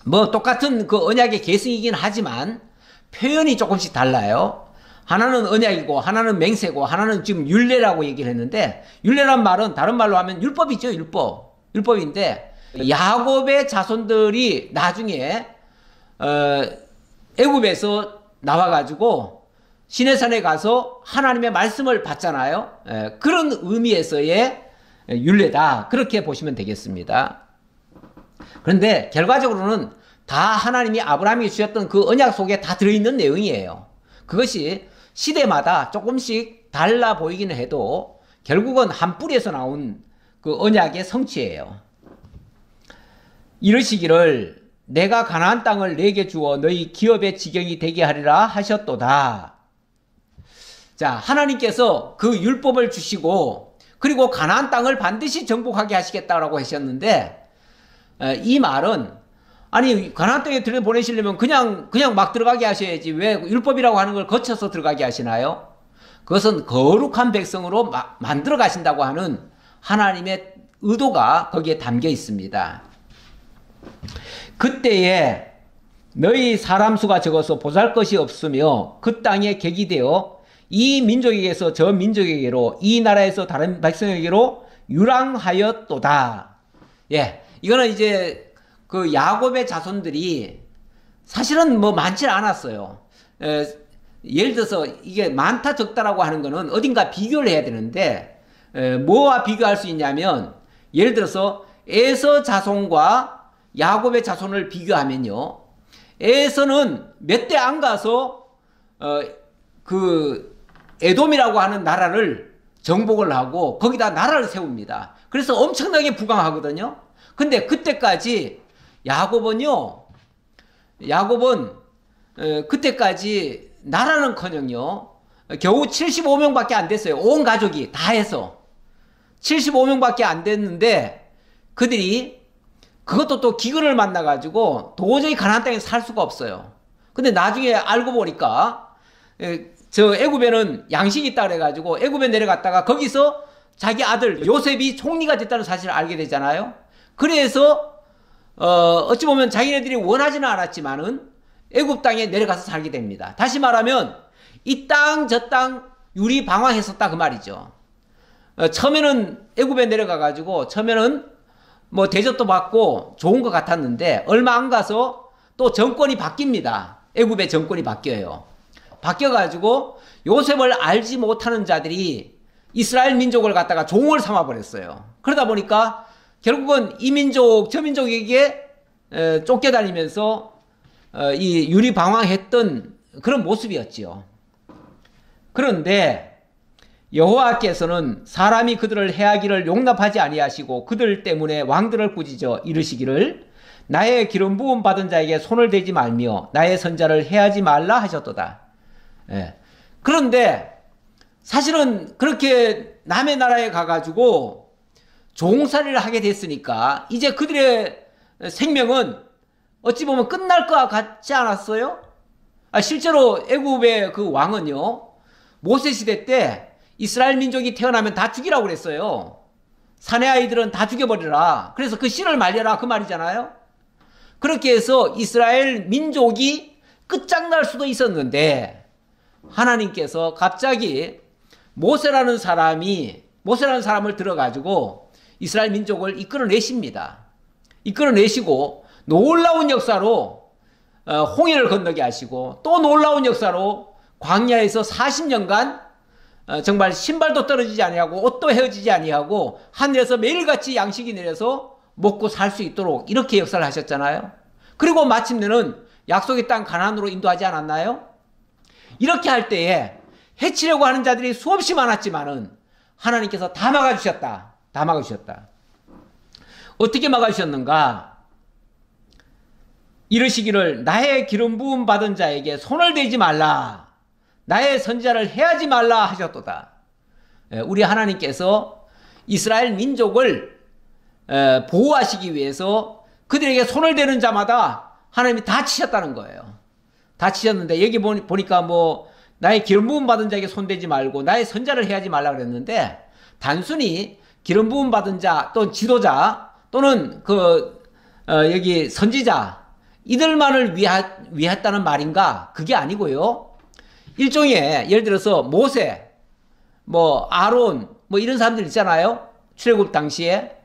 뭐 똑같은 그 언약의 계승이긴 하지만 표현이 조금씩 달라요. 하나는 언약이고 하나는 맹세고 하나는 지금 율례라고 얘기를 했는데 율례란 말은 다른 말로 하면 율법이죠. 율법인데 야곱의 자손들이 나중에 애굽에서 나와가지고 시내산에 가서 하나님의 말씀을 받잖아요. 그런 의미에서의 율례다. 그렇게 보시면 되겠습니다. 그런데 결과적으로는 다 하나님이 아브라함에게 주셨던 그 언약 속에 다 들어있는 내용이에요. 그것이 시대마다 조금씩 달라 보이기는 해도 결국은 한 뿌리에서 나온 그 언약의 성취예요. 이르시기를 내가 가나안 땅을 내게 주어 너희 기업의 지경이 되게 하리라 하셨도다. 자, 하나님께서 그 율법을 주시고 그리고 가나안 땅을 반드시 정복하게 하시겠다라고 하셨는데 이 말은 아니 가나안 땅에 들여보내시려면 그냥 막 들어가게 하셔야지 왜 율법이라고 하는 걸 거쳐서 들어가게 하시나요? 그것은 거룩한 백성으로 만들어 가신다고 하는 하나님의 의도가 거기에 담겨 있습니다. 그때에 너희 사람 수가 적어서 보잘것이 없으며 그 땅에 객이 되어 이 민족에게서 저 민족에게로 이 나라에서 다른 백성에게로 유랑하였도다. 예, 이거는 이제 그 야곱의 자손들이 사실은 뭐 많지 않았어요. 예를 들어서 이게 많다 적다라고 하는 거는 어딘가 비교를 해야 되는데 뭐와 비교할 수 있냐면 예를 들어서 에서 자손과 야곱의 자손을 비교하면요. 에서는 몇 대 안 가서 그 에돔이라고 하는 나라를 정복을 하고 거기다 나라를 세웁니다. 그래서 엄청나게 부강하거든요. 근데 그때까지 야곱은 그때까지 나라는커녕요 겨우 75명밖에 안 됐어요. 온 가족이 다 해서 75명밖에 안 됐는데 그들이 그것도 또 기근을 만나가지고 도저히 가나안 땅에 살 수가 없어요. 근데 나중에 알고 보니까 저 애굽에는 양식이 있다 그래가지고 애굽에 내려갔다가 거기서 자기 아들 요셉이 총리가 됐다는 사실을 알게 되잖아요. 그래서 어찌 보면 자기네들이 원하지는 않았지만은 애굽 땅에 내려가서 살게 됩니다. 다시 말하면 이 땅 저 땅 유리방황했었다 그 말이죠. 처음에는 애굽에 내려가가지고 처음에는 뭐 대접도 받고 좋은 것 같았는데 얼마 안 가서 또 정권이 바뀝니다. 애굽의 정권이 바뀌어요. 바뀌어가지고 요셉을 알지 못하는 자들이 이스라엘 민족을 갖다가 종을 삼아버렸어요. 그러다 보니까 결국은 이 민족 저 민족에게 쫓겨다니면서 이 유리방황했던 그런 모습이었지요. 그런데 여호와께서는 사람이 그들을 해하기를 용납하지 아니하시고 그들 때문에 왕들을 꾸짖어 이르시기를 나의 기름 부음 받은 자에게 손을 대지 말며 나의 선자를 해하지 말라 하셨도다. 그런데 사실은 그렇게 남의 나라에 가가지고 종살이를 하게 됐으니까 이제 그들의 생명은 어찌 보면 끝날 것 같지 않았어요? 실제로 애굽의 그 왕은요, 모세 시대 때 이스라엘 민족이 태어나면 다 죽이라고 그랬어요. 사내 아이들은 다 죽여버리라. 그래서 그 씨를 말려라 그 말이잖아요. 그렇게 해서 이스라엘 민족이 끝장날 수도 있었는데 하나님께서 갑자기 모세라는 사람을 들어가지고 이스라엘 민족을 이끌어내십니다. 이끌어내시고 놀라운 역사로 홍해를 건너게 하시고 또 놀라운 역사로 광야에서 40년간 정말 신발도 떨어지지 아니하고 옷도 헤어지지 아니하고 하늘에서 매일같이 양식이 내려서 먹고 살 수 있도록 이렇게 역사를 하셨잖아요. 그리고 마침내는 약속의 땅 가나안으로 인도하지 않았나요? 이렇게 할 때에 해치려고 하는 자들이 수없이 많았지만은 하나님께서 다 막아주셨다. 다 막아주셨다. 어떻게 막아주셨는가? 이르시기를 나의 기름 부음 받은 자에게 손을 대지 말라. 나의 선지자를 해하지 말라 하셨도다. 우리 하나님께서 이스라엘 민족을 보호하시기 위해서 그들에게 손을 대는 자마다 하나님이 다 치셨다는 거예요. 다 치셨는데 여기 보니까 뭐 나의 기름 부음 받은 자에게 손대지 말고 나의 선자를 해하지 말라 그랬는데 단순히 기름 부음 받은 자 또는 지도자 또는 여기 선지자 이들만을 위했다는 말인가? 그게 아니고요. 일종의 예를 들어서 모세, 뭐 아론, 뭐 이런 사람들 있잖아요. 출애굽 당시에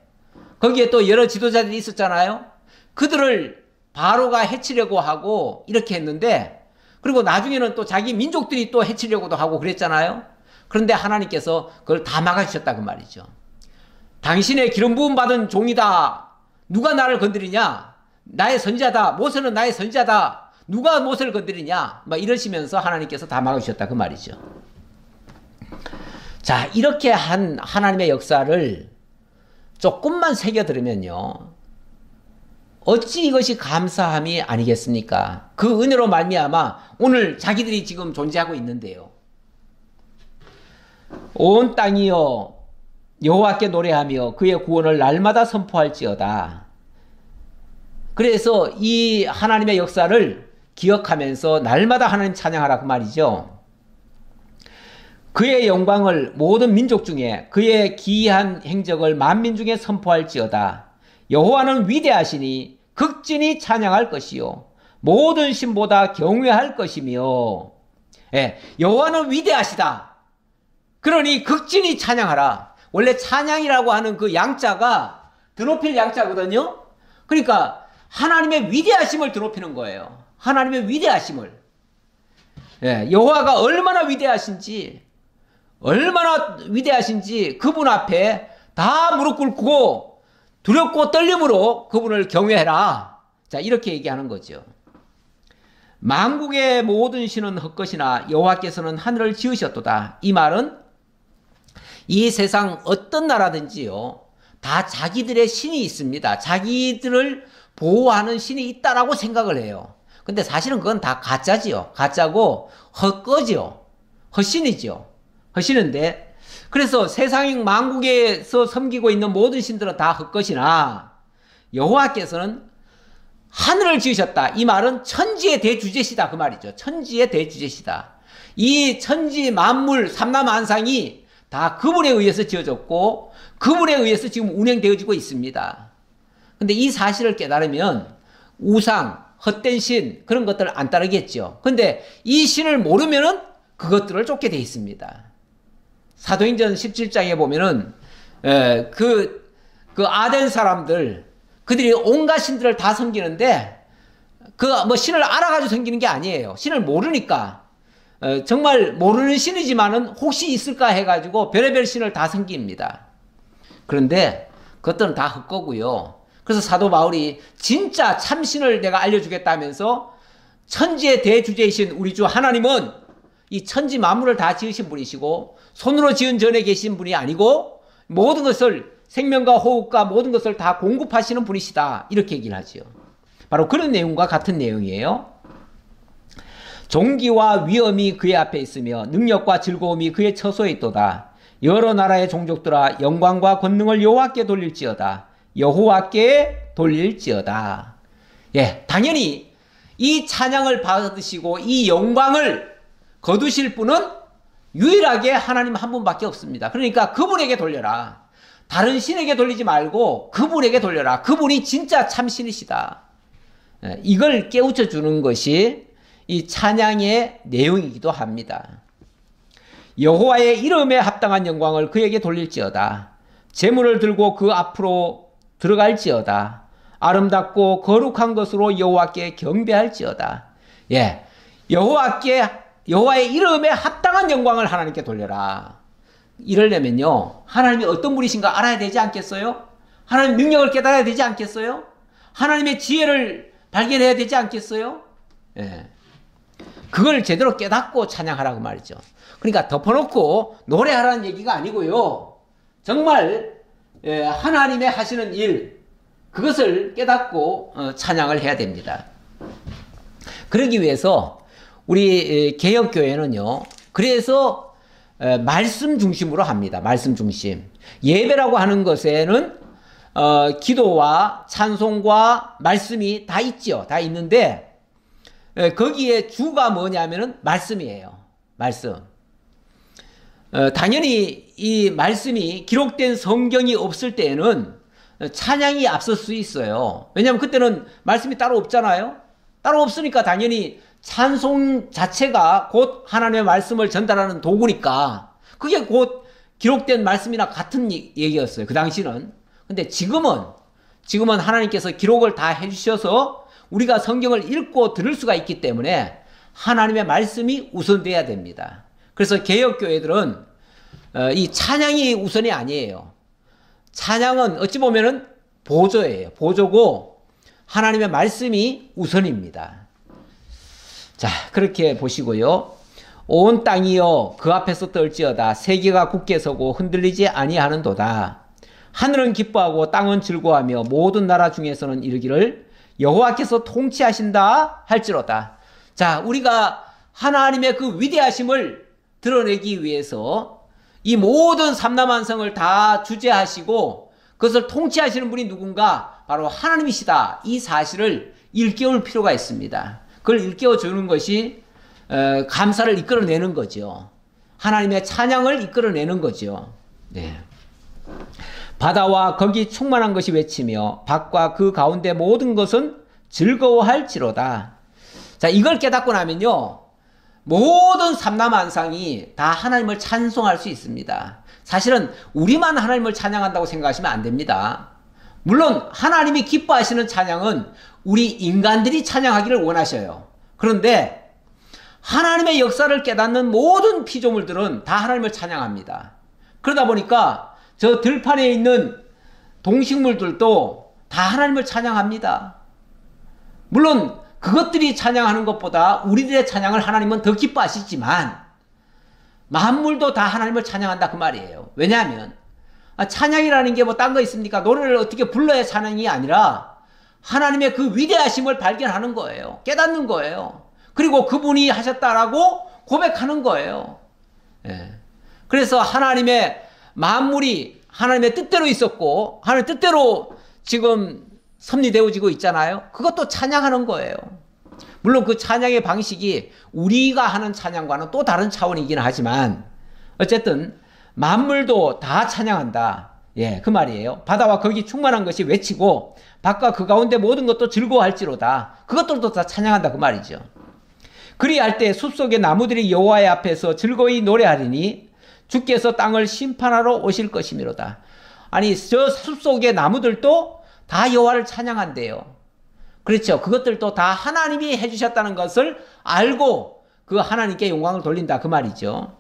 거기에 또 여러 지도자들이 있었잖아요. 그들을 바로가 해치려고 하고 이렇게 했는데 그리고 나중에는 또 자기 민족들이 또 해치려고도 하고 그랬잖아요. 그런데 하나님께서 그걸 다 막아주셨다 그 말이죠. 당신의 기름 부음 받은 종이다. 누가 나를 건드리냐? 나의 선지자다. 모세는 나의 선지자다. 누가 모세를 건드리냐? 막 이러시면서 하나님께서 다 막아주셨다 그 말이죠. 자, 이렇게 한 하나님의 역사를 조금만 새겨들으면요, 어찌 이것이 감사함이 아니겠습니까? 그 은혜로 말미암아 오늘 자기들이 지금 존재하고 있는데요. 온 땅이여 여호와께 노래하며 그의 구원을 날마다 선포할지어다. 그래서 이 하나님의 역사를 기억하면서 날마다 하나님 찬양하라 그 말이죠. 그의 영광을 모든 민족 중에 그의 기이한 행적을 만민 중에 선포할지어다. 여호와는 위대하시니 극진히 찬양할 것이요 모든 신보다 경외할 것이며. 여호와는 위대하시다. 그러니 극진히 찬양하라. 원래 찬양이라고 하는 그 양자가 드높일 양자거든요. 그러니까 하나님의 위대하심을 드높이는 거예요. 하나님의 위대하심을. 여호와가 얼마나 위대하신지 그분 앞에 다 무릎 꿇고 두렵고 떨림으로 그분을 경외해라. 자, 이렇게 얘기하는 거죠. 만국의 모든 신은 헛것이나 여호와께서는 하늘을 지으셨도다. 이 말은 이 세상 어떤 나라든지요, 다 자기들의 신이 있습니다. 자기들을 보호하는 신이 있다라고 생각을 해요. 근데 사실은 그건 다 가짜지요. 가짜고 헛거지요. 헛신이죠. 헛신인데, 그래서 세상 만국에서 섬기고 있는 모든 신들은 다 헛것이나 여호와께서는 하늘을 지으셨다. 이 말은 천지의 대주제시다 그 말이죠. 천지의 대주제시다. 이 천지 만물 삼라만상이 다 그분에 의해서 지어졌고 그분에 의해서 지금 운행되어지고 있습니다. 근데 이 사실을 깨달으면 우상, 헛된 신 그런 것들 안 따르겠죠. 근데 이 신을 모르면은 그것들을 쫓게 돼 있습니다. 사도행전 17장에 보면은 그 아덴 사람들, 그들이 온갖 신들을 다 섬기는데 그 뭐 신을 알아가지고 섬기는 게 아니에요. 신을 모르니까 정말 모르는 신이지만은 혹시 있을까 해가지고 별의별 신을 다 섬깁니다. 그런데 그것들은 다 헛거고요. 그래서 사도 바울이 진짜 참신을 내가 알려주겠다면서 천지의 대주제이신 우리 주 하나님은 이 천지 만물을 다 지으신 분이시고 손으로 지은 전에 계신 분이 아니고 모든 것을 생명과 호흡과 모든 것을 다 공급하시는 분이시다. 이렇게 얘기를 하죠. 바로 그런 내용과 같은 내용이에요. 존귀와 위엄이 그의 앞에 있으며 능력과 즐거움이 그의 처소에 있도다. 여러 나라의 종족들아 영광과 권능을 여호와께 돌릴지어다. 여호와께 돌릴지어다. 예, 당연히 이 찬양을 받으시고 이 영광을 거두실 분은 유일하게 하나님 한 분밖에 없습니다. 그러니까 그분에게 돌려라. 다른 신에게 돌리지 말고 그분에게 돌려라. 그분이 진짜 참신이시다. 이걸 깨우쳐 주는 것이 이 찬양의 내용이기도 합니다. 여호와의 이름에 합당한 영광을 그에게 돌릴지어다. 제물을 들고 그 앞으로 들어갈지어다. 아름답고 거룩한 것으로 여호와께 경배할지어다. 예, 여호와의 이름에 합당한 영광을 하나님께 돌려라. 이러려면요, 하나님이 어떤 분이신가 알아야 되지 않겠어요? 하나님 능력을 깨달아야 되지 않겠어요? 하나님의 지혜를 발견해야 되지 않겠어요? 예. 그걸 제대로 깨닫고 찬양하라고 말이죠. 그러니까 덮어놓고 노래하라는 얘기가 아니고요. 정말 하나님의 하시는 일, 그것을 깨닫고 찬양을 해야 됩니다. 그러기 위해서 우리 개혁교회는요, 그래서 말씀 중심으로 합니다. 말씀 중심. 예배라고 하는 것에는 기도와 찬송과 말씀이 다 있죠. 다 있는데 거기에 주가 뭐냐면은 말씀이에요. 말씀. 당연히 이 말씀이 기록된 성경이 없을 때에는 찬양이 앞설 수 있어요. 왜냐하면 그때는 말씀이 따로 없잖아요. 따로 없으니까 당연히 찬송 자체가 곧 하나님의 말씀을 전달하는 도구니까 그게 곧 기록된 말씀이나 같은 얘기였어요. 그 당시는. 근데 지금은 하나님께서 기록을 다 해주셔서 우리가 성경을 읽고 들을 수가 있기 때문에 하나님의 말씀이 우선돼야 됩니다. 그래서 개혁교회들은 이 찬양이 우선이 아니에요. 찬양은 어찌 보면은 보조예요. 보조고 하나님의 말씀이 우선입니다. 자, 그렇게 보시고요. 온 땅이여 그 앞에서 떨지어다. 세계가 굳게 서고 흔들리지 아니하는도다. 하늘은 기뻐하고 땅은 즐거워하며 모든 나라 중에서는 이르기를 여호와께서 통치하신다 할지로다. 자, 우리가 하나님의 그 위대하심을 드러내기 위해서 이 모든 삼라만성을 다 주재하시고 그것을 통치하시는 분이 누군가? 바로 하나님이시다. 이 사실을 일깨울 필요가 있습니다. 그걸 일깨워 주는 것이 감사를 이끌어내는 거죠. 하나님의 찬양을 이끌어내는 거죠. 네. 바다와 거기 충만한 것이 외치며 밭과 그 가운데 모든 것은 즐거워할지로다. 자, 이걸 깨닫고 나면요, 모든 삼라만상이 다 하나님을 찬송할 수 있습니다. 사실은 우리만 하나님을 찬양한다고 생각하시면 안 됩니다. 물론 하나님이 기뻐하시는 찬양은 우리 인간들이 찬양하기를 원하셔요. 그런데 하나님의 역사를 깨닫는 모든 피조물들은 다 하나님을 찬양합니다. 그러다 보니까 저 들판에 있는 동식물들도 다 하나님을 찬양합니다. 물론 그것들이 찬양하는 것보다 우리들의 찬양을 하나님은 더 기뻐하시지만 만물도 다 하나님을 찬양한다 그 말이에요. 왜냐하면 찬양이라는 게 뭐 딴 거 있습니까? 노래를 어떻게 불러야 찬양이 아니라 하나님의 그 위대하심을 발견하는 거예요. 깨닫는 거예요. 그리고 그분이 하셨다라고 고백하는 거예요. 예. 그래서 하나님의 만물이 하나님의 뜻대로 있었고 하나님의 뜻대로 지금 섭리되어지고 있잖아요. 그것도 찬양하는 거예요. 물론 그 찬양의 방식이 우리가 하는 찬양과는 또 다른 차원이긴 하지만 어쨌든 만물도 다 찬양한다. 예, 그 말이에요. 바다와 거기 충만한 것이 외치고 밭과 그 가운데 모든 것도 즐거워할지로다. 그것들도 다 찬양한다 그 말이죠. 그리할 때 숲속의 나무들이 여호와의 앞에서 즐거이 노래하리니 주께서 땅을 심판하러 오실 것이미로다. 아니 저 숲속의 나무들도 다 여호와를 찬양한대요. 그렇죠. 그것들도 다 하나님이 해주셨다는 것을 알고 그 하나님께 영광을 돌린다 그 말이죠.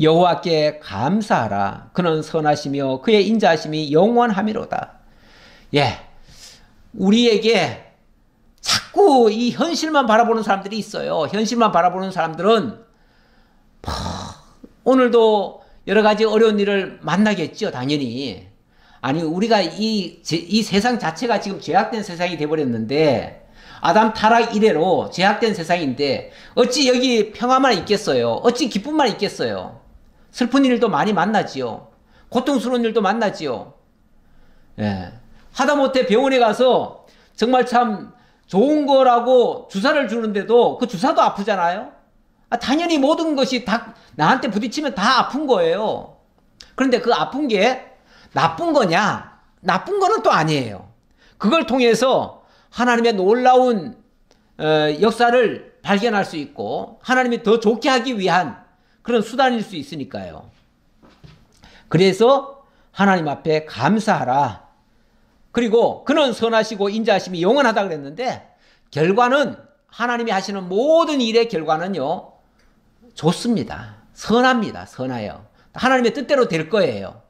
여호와께 감사하라. 그는 선하시며 그의 인자하심이 영원하미로다. 예, 우리에게 자꾸 이 현실만 바라보는 사람들이 있어요. 현실만 바라보는 사람들은 오늘도 여러 가지 어려운 일을 만나겠죠, 당연히. 아니, 우리가 이 세상 자체가 지금 죄악된 세상이 돼버렸는데, 아담 타락 이래로 죄악된 세상인데, 어찌 여기 평화만 있겠어요? 어찌 기쁨만 있겠어요? 슬픈 일도 많이 만나지요. 고통스러운 일도 만나지요. 예. 하다못해 병원에 가서 정말 참 좋은 거라고 주사를 주는데도 그 주사도 아프잖아요? 당연히 모든 것이 다 나한테 부딪히면 다 아픈 거예요. 그런데 그 아픈 게 나쁜 거냐? 나쁜 거는 또 아니에요. 그걸 통해서 하나님의 놀라운 역사를 발견할 수 있고 하나님이 더 좋게 하기 위한 그런 수단일 수 있으니까요. 그래서 하나님 앞에 감사하라. 그리고 그는 선하시고 인자하심이 영원하다 그랬는데 결과는 하나님이 하시는 모든 일의 결과는요. 좋습니다. 선합니다. 선해요. 하나님의 뜻대로 될 거예요.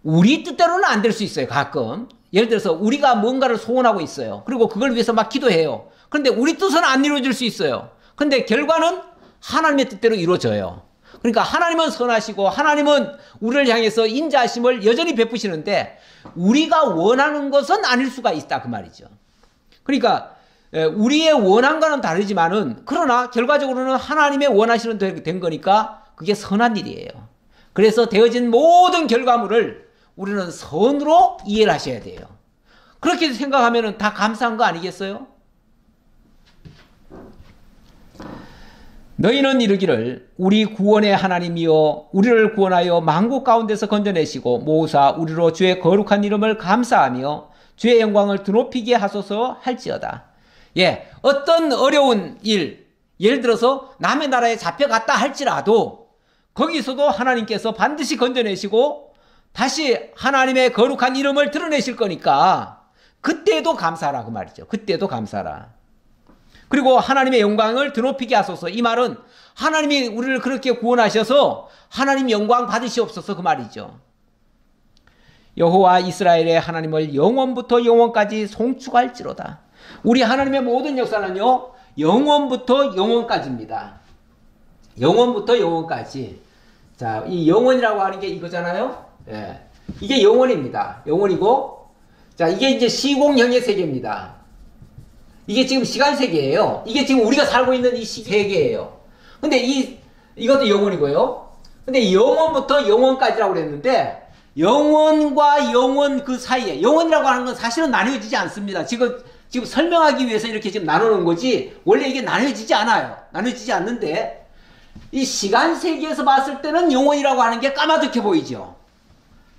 우리 뜻대로는 안 될 수 있어요. 가끔. 예를 들어서 우리가 뭔가를 소원하고 있어요. 그리고 그걸 위해서 막 기도해요. 그런데 우리 뜻은 안 이루어질 수 있어요. 그런데 결과는 하나님의 뜻대로 이루어져요. 그러니까 하나님은 선하시고 하나님은 우리를 향해서 인자하심을 여전히 베푸시는데 우리가 원하는 것은 아닐 수가 있다 그 말이죠. 그러니까 우리의 원함과는 다르지만은 그러나 결과적으로는 하나님의 원하시는 대로 된 거니까 그게 선한 일이에요. 그래서 되어진 모든 결과물을 우리는 선으로 이해를 하셔야 돼요. 그렇게 생각하면은 다 감사한 거 아니겠어요? 너희는 이르기를 우리 구원의 하나님이여 우리를 구원하여 만국 가운데서 건져내시고 모으사 우리로 주의 거룩한 이름을 감사하며 주의 영광을 드높이게 하소서 할지어다. 예, 어떤 어려운 일, 예를 들어서 남의 나라에 잡혀갔다 할지라도 거기서도 하나님께서 반드시 건져내시고 다시 하나님의 거룩한 이름을 드러내실 거니까 그때도 감사하라 그 말이죠. 그때도 감사하라. 그리고 하나님의 영광을 드높이게 하소서. 이 말은 하나님이 우리를 그렇게 구원하셔서 하나님 영광 받으시옵소서 그 말이죠. 여호와 이스라엘의 하나님을 영원부터 영원까지 송축할지로다. 우리 하나님의 모든 역사는요. 영원부터 영원까지입니다. 영원부터 영원까지. 자, 이 영원이라고 하는 게 이거잖아요. 예. 이게 영원입니다. 영원이고 자, 이게 이제 시공형의 세계입니다. 이게 지금 시간 세계예요. 이게 지금 우리가 살고 있는 이 세계예요. 근데 이것도 영원이고요. 근데 영원부터 영원까지라고 그랬는데 영원과 영원 그 사이에 영원이라고 하는 건 사실은 나뉘어지지 않습니다. 지금 설명하기 위해서 이렇게 지금 나누는 거지 원래 이게 나뉘어지지 않아요. 나뉘어지지 않는데 이 시간 세계에서 봤을 때는 영원이라고 하는 게 까마득해 보이죠.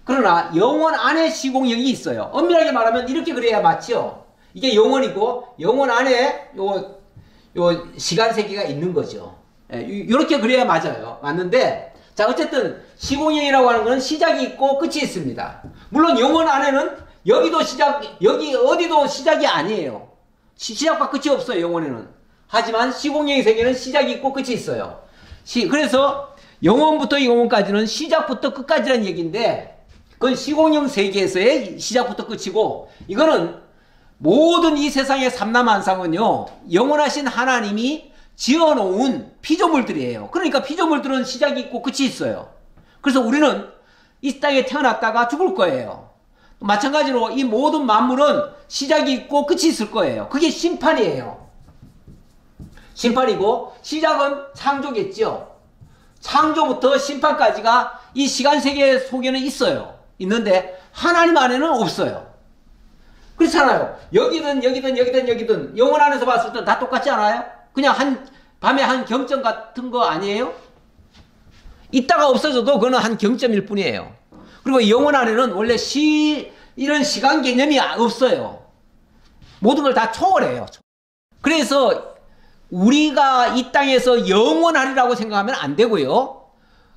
그러나 영원 안에 시공형이 있어요. 엄밀하게 말하면 이렇게 그래야 맞죠. 이게 영원이고 영원 안에 요 시간 세계가 있는 거죠. 이렇게 그래야 맞아요. 맞는데 자 어쨌든 시공형이라고 하는 것은 시작이 있고 끝이 있습니다. 물론 영원 안에는 여기도 여기 어디도 시작이 아니에요. 시작과 끝이 없어요. 영원에는. 하지만 시공형의 세계는 시작이 있고 끝이 있어요. 그래서 영원부터 영원까지는 시작부터 끝까지라는 얘기인데 그건 시공형 세계에서의 시작부터 끝이고 이거는 모든 이 세상의 삼라만상은요 영원하신 하나님이 지어놓은 피조물들이에요. 그러니까 피조물들은 시작이 있고 끝이 있어요. 그래서 우리는 이 땅에 태어났다가 죽을 거예요. 마찬가지로 이 모든 만물은 시작이 있고 끝이 있을 거예요. 그게 심판이에요. 심판이고 시작은 창조겠죠. 창조부터 심판까지가 이 시간세계 속에는 있어요. 있는데 하나님 안에는 없어요. 그렇잖아요. 여기든 영원 안에서 봤을 땐 다 똑같지 않아요? 그냥 밤에 한 경점 같은 거 아니에요? 있다가 없어져도 그거는 한 경점일 뿐이에요. 그리고 영원 안에는 원래 이런 시간 개념이 없어요. 모든 걸 다 초월해요. 그래서 우리가 이 땅에서 영원하리라고 생각하면 안 되고요.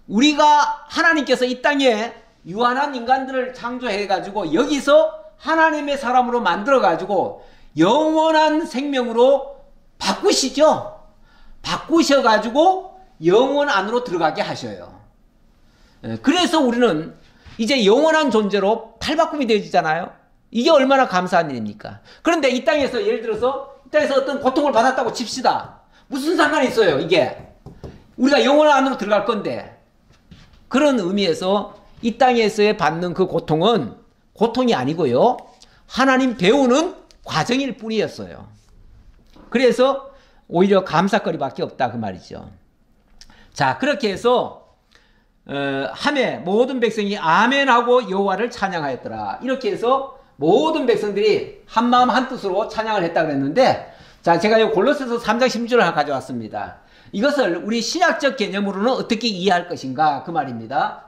우리가 하나님께서 이 땅에 유한한 인간들을 창조해가지고 여기서 하나님의 사람으로 만들어가지고 영원한 생명으로 바꾸시죠. 바꾸셔가지고 영원 안으로 들어가게 하셔요. 그래서 우리는 이제 영원한 존재로 탈바꿈이 되어지잖아요. 이게 얼마나 감사한 일입니까? 그런데 이 땅에서 예를 들어서 이 땅에서 어떤 고통을 받았다고 칩시다. 무슨 상관이 있어요 이게? 우리가 영원 안으로 들어갈 건데. 그런 의미에서 이 땅에서의 받는 그 고통은 고통이 아니고요, 하나님 배우는 과정일 뿐이었어요. 그래서 오히려 감사거리밖에 없다 그 말이죠. 자, 그렇게 해서 하매 모든 백성이 아멘하고 여호와를 찬양하였더라. 이렇게 해서 모든 백성들이 한마음 한뜻으로 찬양을 했다 그랬는데, 자, 제가 이 골로새서 3장 16절을 하나 가져왔습니다. 이것을 우리 신약적 개념으로는 어떻게 이해할 것인가 그 말입니다.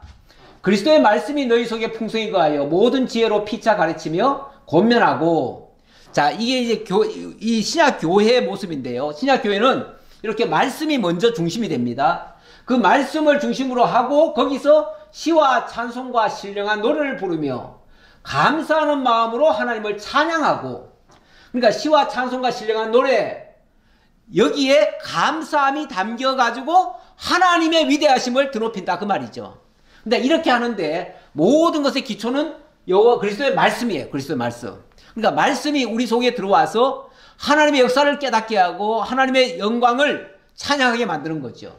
그리스도의 말씀이 너희 속에 풍성히 거하여 모든 지혜로 피차 가르치며 권면하고. 자, 이게 이제 이 신약 교회의 모습인데요. 신약 교회는 이렇게 말씀이 먼저 중심이 됩니다. 그 말씀을 중심으로 하고 거기서 시와 찬송과 신령한 노래를 부르며 감사하는 마음으로 하나님을 찬양하고. 그러니까 시와 찬송과 신령한 노래, 여기에 감사함이 담겨가지고 하나님의 위대하심을 드높인다 그 말이죠. 근데 이렇게 하는데 모든 것의 기초는 여호와 그리스도의 말씀이에요. 그리스도의 말씀. 그러니까 말씀이 우리 속에 들어와서 하나님의 역사를 깨닫게 하고 하나님의 영광을 찬양하게 만드는 거죠.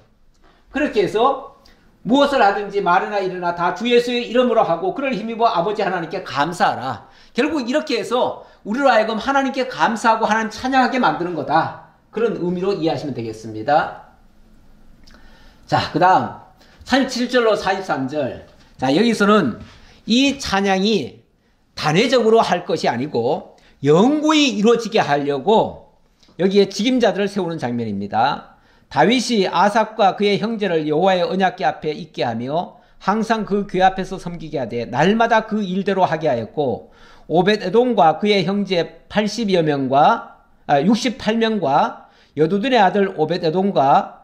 그렇게 해서 무엇을 하든지 말이나 일이나 다 주 예수의 이름으로 하고 그를 힘입어 아버지 하나님께 감사하라. 결국 이렇게 해서 우리로 하여금 하나님께 감사하고 하나님 찬양하게 만드는 거다. 그런 의미로 이해하시면 되겠습니다. 자, 그 다음 37절로 43절. 자, 여기서는 이 찬양이 단회적으로 할 것이 아니고 영구히 이루어지게 하려고 여기에 직임자들을 세우는 장면입니다. 다윗이 아삽과 그의 형제를 여호와의 언약궤 앞에 있게 하며 항상 그 궤 앞에서 섬기게 하되 날마다 그 일대로 하게 하였고, 오벳에돔과 그의 형제 68명과 여두둔의 아들 오벳에돔과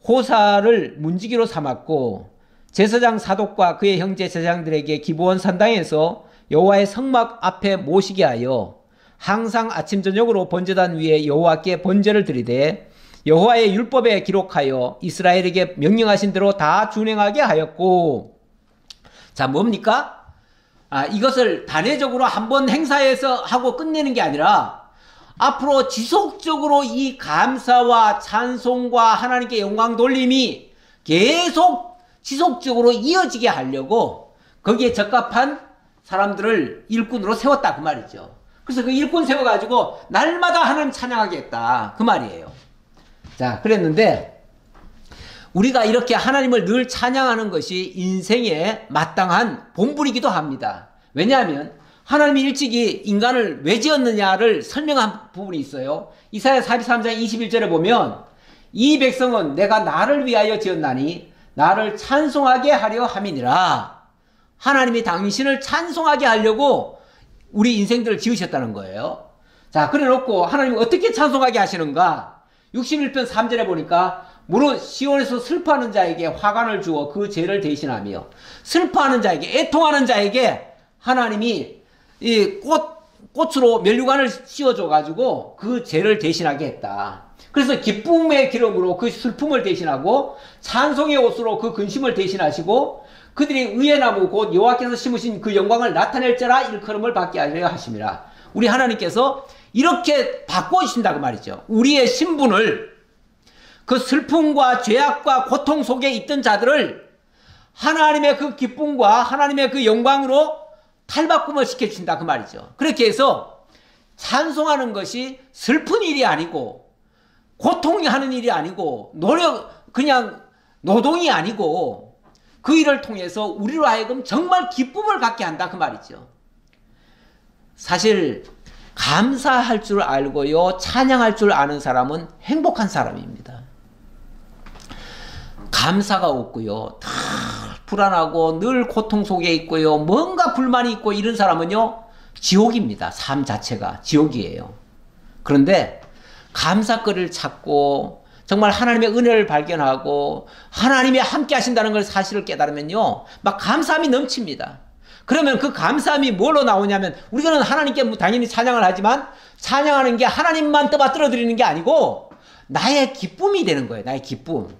호사를 문지기로 삼았고, 제사장 사독과 그의 형제 제사장들에게 기브온 산당에서 여호와의 성막 앞에 모시게 하여 항상 아침 저녁으로 번제단 위에 여호와께 번제를 드리되 여호와의 율법에 기록하여 이스라엘에게 명령하신 대로 다 준행하게 하였고. 자, 뭡니까? 이것을 단회적으로 한번 행사해서 하고 끝내는 게 아니라 앞으로 지속적으로 이 감사와 찬송과 하나님께 영광 돌림이 계속 지속적으로 이어지게 하려고 거기에 적합한 사람들을 일꾼으로 세웠다 그 말이죠. 그래서 그 일꾼 세워가지고 날마다 하나님 찬양하겠다 그 말이에요. 자, 그랬는데 우리가 이렇게 하나님을 늘 찬양하는 것이 인생의 마땅한 본분이기도 합니다. 왜냐하면 하나님이 일찍이 인간을 왜 지었느냐를 설명한 부분이 있어요. 이사야 43장 21절에 보면 이 백성은 내가 나를 위하여 지었나니 나를 찬송하게 하려 함이니라. 하나님이 당신을 찬송하게 하려고 우리 인생들을 지으셨다는 거예요. 자, 그래 놓고 하나님이 어떻게 찬송하게 하시는가? 61편 3절에 보니까 무릇 시온에서 슬퍼하는 자에게 화관을 주어 그 죄를 대신하며, 슬퍼하는 자에게, 애통하는 자에게 하나님이 이 꽃으로 면류관을 씌워줘가지고 그 죄를 대신하게 했다. 그래서 기쁨의 기름으로 그 슬픔을 대신하고 찬송의 옷으로 그 근심을 대신하시고 그들이 의의 나무 곧 여호와께서 심으신 그 영광을 나타낼 자라 일컬음을 받게 하려 하심이라. 우리 하나님께서 이렇게 바꿔주신다 그 말이죠. 우리의 신분을, 그 슬픔과 죄악과 고통 속에 있던 자들을 하나님의 그 기쁨과 하나님의 그 영광으로 탈바꿈을 시켜주신다 그 말이죠. 그렇게 해서 찬송하는 것이 슬픈 일이 아니고 고통이 하는 일이 아니고 그냥 노동이 아니고 그 일을 통해서 우리로 하여금 정말 기쁨을 갖게 한다 그 말이죠. 사실 감사할 줄 알고요, 찬양할 줄 아는 사람은 행복한 사람입니다. 감사가 없고요, 다 불안하고 늘 고통 속에 있고요, 뭔가 불만이 있고 이런 사람은요 지옥입니다. 삶 자체가 지옥이에요. 그런데 감사거리를 찾고 정말 하나님의 은혜를 발견하고 하나님이 함께 하신다는 걸 사실을 깨달으면요, 막 감사함이 넘칩니다. 그러면 그 감사함이 뭘로 나오냐면, 우리는 하나님께 당연히 찬양을 하지만 찬양하는 게 하나님만 떠받들어 드리는 게 아니고 나의 기쁨이 되는 거예요. 나의 기쁨.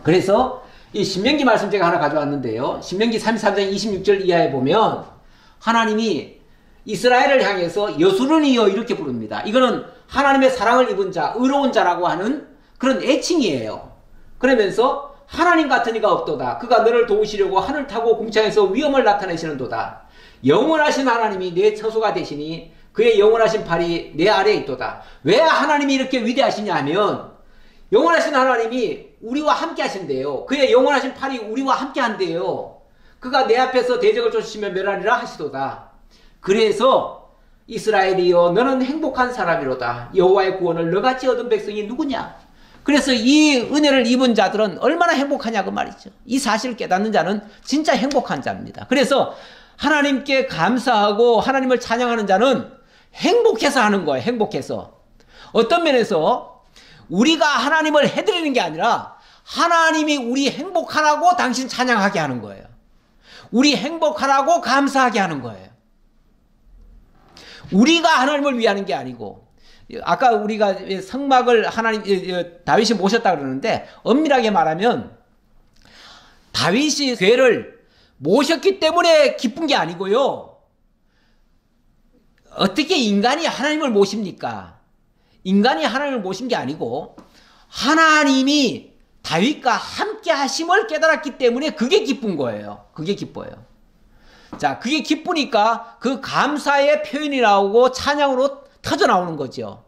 그래서 이 신명기 말씀 제가 하나 가져왔는데요, 신명기 33장 26절 이하에 보면 하나님이 이스라엘을 향해서 여수르니여 이렇게 부릅니다. 이거는 하나님의 사랑을 입은 자, 의로운 자라고 하는 그런 애칭이에요. 그러면서 하나님 같은 이가 없도다. 그가 너를 도우시려고 하늘 타고 궁창에서 위엄을 나타내시는도다. 영원하신 하나님이 내 처소가 되시니 그의 영원하신 팔이 내 아래에 있도다. 왜 하나님이 이렇게 위대하시냐 하면, 영원하신 하나님이 우리와 함께 하신대요. 그의 영원하신 팔이 우리와 함께 한대요. 그가 내 앞에서 대적을 쫓으시며 멸하리라 하시도다. 그래서 이스라엘이여 너는 행복한 사람이로다. 여호와의 구원을 너같이 얻은 백성이 누구냐? 그래서 이 은혜를 입은 자들은 얼마나 행복하냐 그 말이죠. 이 사실을 깨닫는 자는 진짜 행복한 자입니다. 그래서 하나님께 감사하고 하나님을 찬양하는 자는 행복해서 하는 거예요. 행복해서. 어떤 면에서 우리가 하나님을 해드리는 게 아니라 하나님이 우리 행복하라고 당신 찬양하게 하는 거예요. 우리 행복하라고 감사하게 하는 거예요. 우리가 하나님을 위하는 게 아니고, 아까 우리가 성막을 다윗이 모셨다 그러는데, 엄밀하게 말하면 다윗이 괴를 모셨기 때문에 기쁜 게 아니고요, 어떻게 인간이 하나님을 모십니까? 인간이 하나님을 모신 게 아니고 하나님이 다윗과 함께 하심을 깨달았기 때문에 그게 기쁜 거예요. 그게 기뻐요. 자, 그게 기쁘니까 그 감사의 표현이 나오고 찬양으로 터져 나오는 거죠.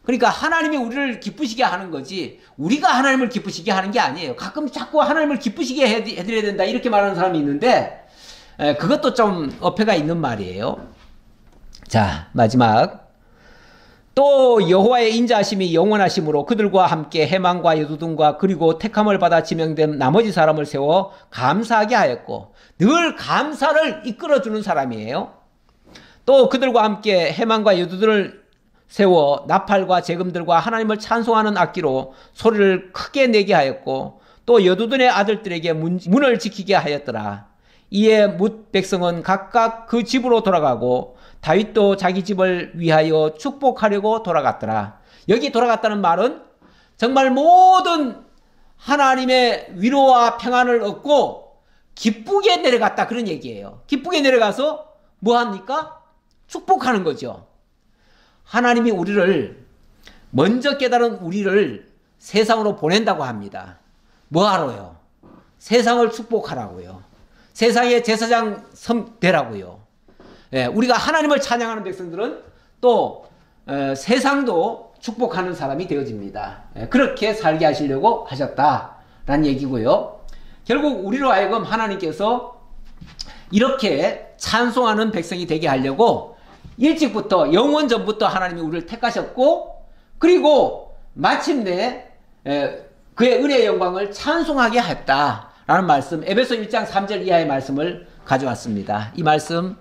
그러니까 하나님이 우리를 기쁘시게 하는 거지 우리가 하나님을 기쁘시게 하는 게 아니에요. 가끔 자꾸 하나님을 기쁘시게 해드려야 된다 이렇게 말하는 사람이 있는데, 그것도 좀 어폐가 있는 말이에요. 자, 마지막. 또 여호와의 인자하심이 영원하심으로 그들과 함께 해망과 여두둔과 그리고 택함을 받아 지명된 나머지 사람을 세워 감사하게 하였고, 늘 감사를 이끌어주는 사람이에요. 또 그들과 함께 해망과 여두둔을 세워 나팔과 재금들과 하나님을 찬송하는 악기로 소리를 크게 내게 하였고, 또 여두둔의 아들들에게 문을 지키게 하였더라. 이에 뭇 백성은 각각 그 집으로 돌아가고 다윗도 자기 집을 위하여 축복하려고 돌아갔더라. 여기 돌아갔다는 말은 정말 모든 하나님의 위로와 평안을 얻고 기쁘게 내려갔다 그런 얘기예요. 기쁘게 내려가서 뭐 합니까? 축복하는 거죠. 하나님이 우리를, 먼저 깨달은 우리를 세상으로 보낸다고 합니다. 뭐 하러요? 세상을 축복하라고요. 세상의 제사장 되라고요. 예, 우리가 하나님을 찬양하는 백성들은 또 세상도 축복하는 사람이 되어집니다. 예, 그렇게 살게 하시려고 하셨다라는 얘기고요. 결국 우리로 하여금 하나님께서 이렇게 찬송하는 백성이 되게 하려고 일찍부터, 영원 전부터 하나님이 우리를 택하셨고, 그리고 마침내 그의 은혜의 영광을 찬송하게 했다라는 말씀, 에베소 1장 3절 이하의 말씀을 가져왔습니다. 이 말씀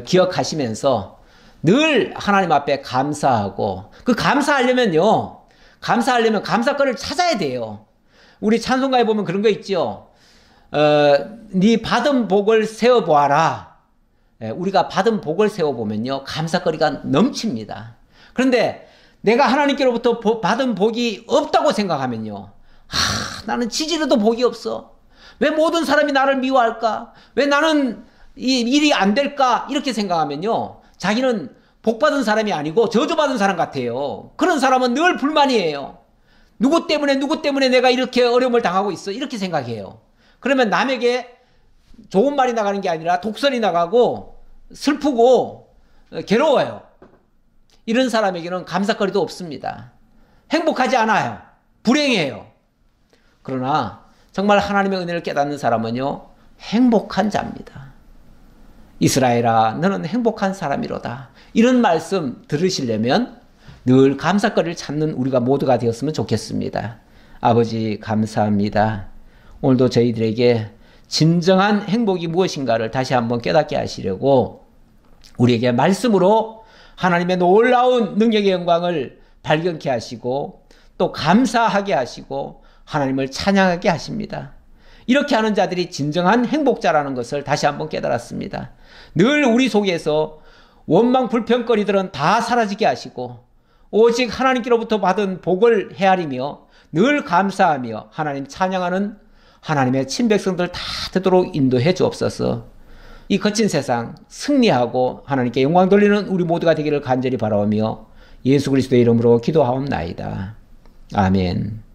기억하시면서 늘 하나님 앞에 감사하고, 그 감사하려면 감사거리를 찾아야 돼요. 우리 찬송가에 보면 그런 거 있죠. 네 받은 복을 세어보아라. 우리가 받은 복을 세워보면요, 감사거리가 넘칩니다. 그런데 내가 하나님께로부터 받은 복이 없다고 생각하면요, 나는 지지로도 복이 없어. 왜 모든 사람이 나를 미워할까? 왜 나는 이 일이 안 될까? 이렇게 생각하면요, 자기는 복받은 사람이 아니고 저주받은 사람 같아요. 그런 사람은 늘 불만이에요. 누구 때문에 내가 이렇게 어려움을 당하고 있어? 이렇게 생각해요. 그러면 남에게 좋은 말이 나가는 게 아니라 독설이 나가고 슬프고 괴로워요. 이런 사람에게는 감사거리도 없습니다. 행복하지 않아요. 불행해요. 그러나 정말 하나님의 은혜를 깨닫는 사람은요, 행복한 자입니다. 이스라엘아, 너는 행복한 사람이로다. 이런 말씀 들으시려면 늘 감사거리를 찾는 우리가 모두가 되었으면 좋겠습니다. 아버지, 감사합니다. 오늘도 저희들에게 진정한 행복이 무엇인가를 다시 한번 깨닫게 하시려고 우리에게 말씀으로 하나님의 놀라운 능력의 영광을 발견케 하시고, 또 감사하게 하시고 하나님을 찬양하게 하십니다. 이렇게 하는 자들이 진정한 행복자라는 것을 다시 한번 깨달았습니다. 늘 우리 속에서 원망 불평거리들은 다 사라지게 하시고 오직 하나님께로부터 받은 복을 헤아리며 늘 감사하며 하나님 찬양하는 하나님의 친백성들 다 되도록 인도해 주옵소서. 이 거친 세상 승리하고 하나님께 영광 돌리는 우리 모두가 되기를 간절히 바라오며 예수 그리스도의 이름으로 기도하옵나이다. 아멘.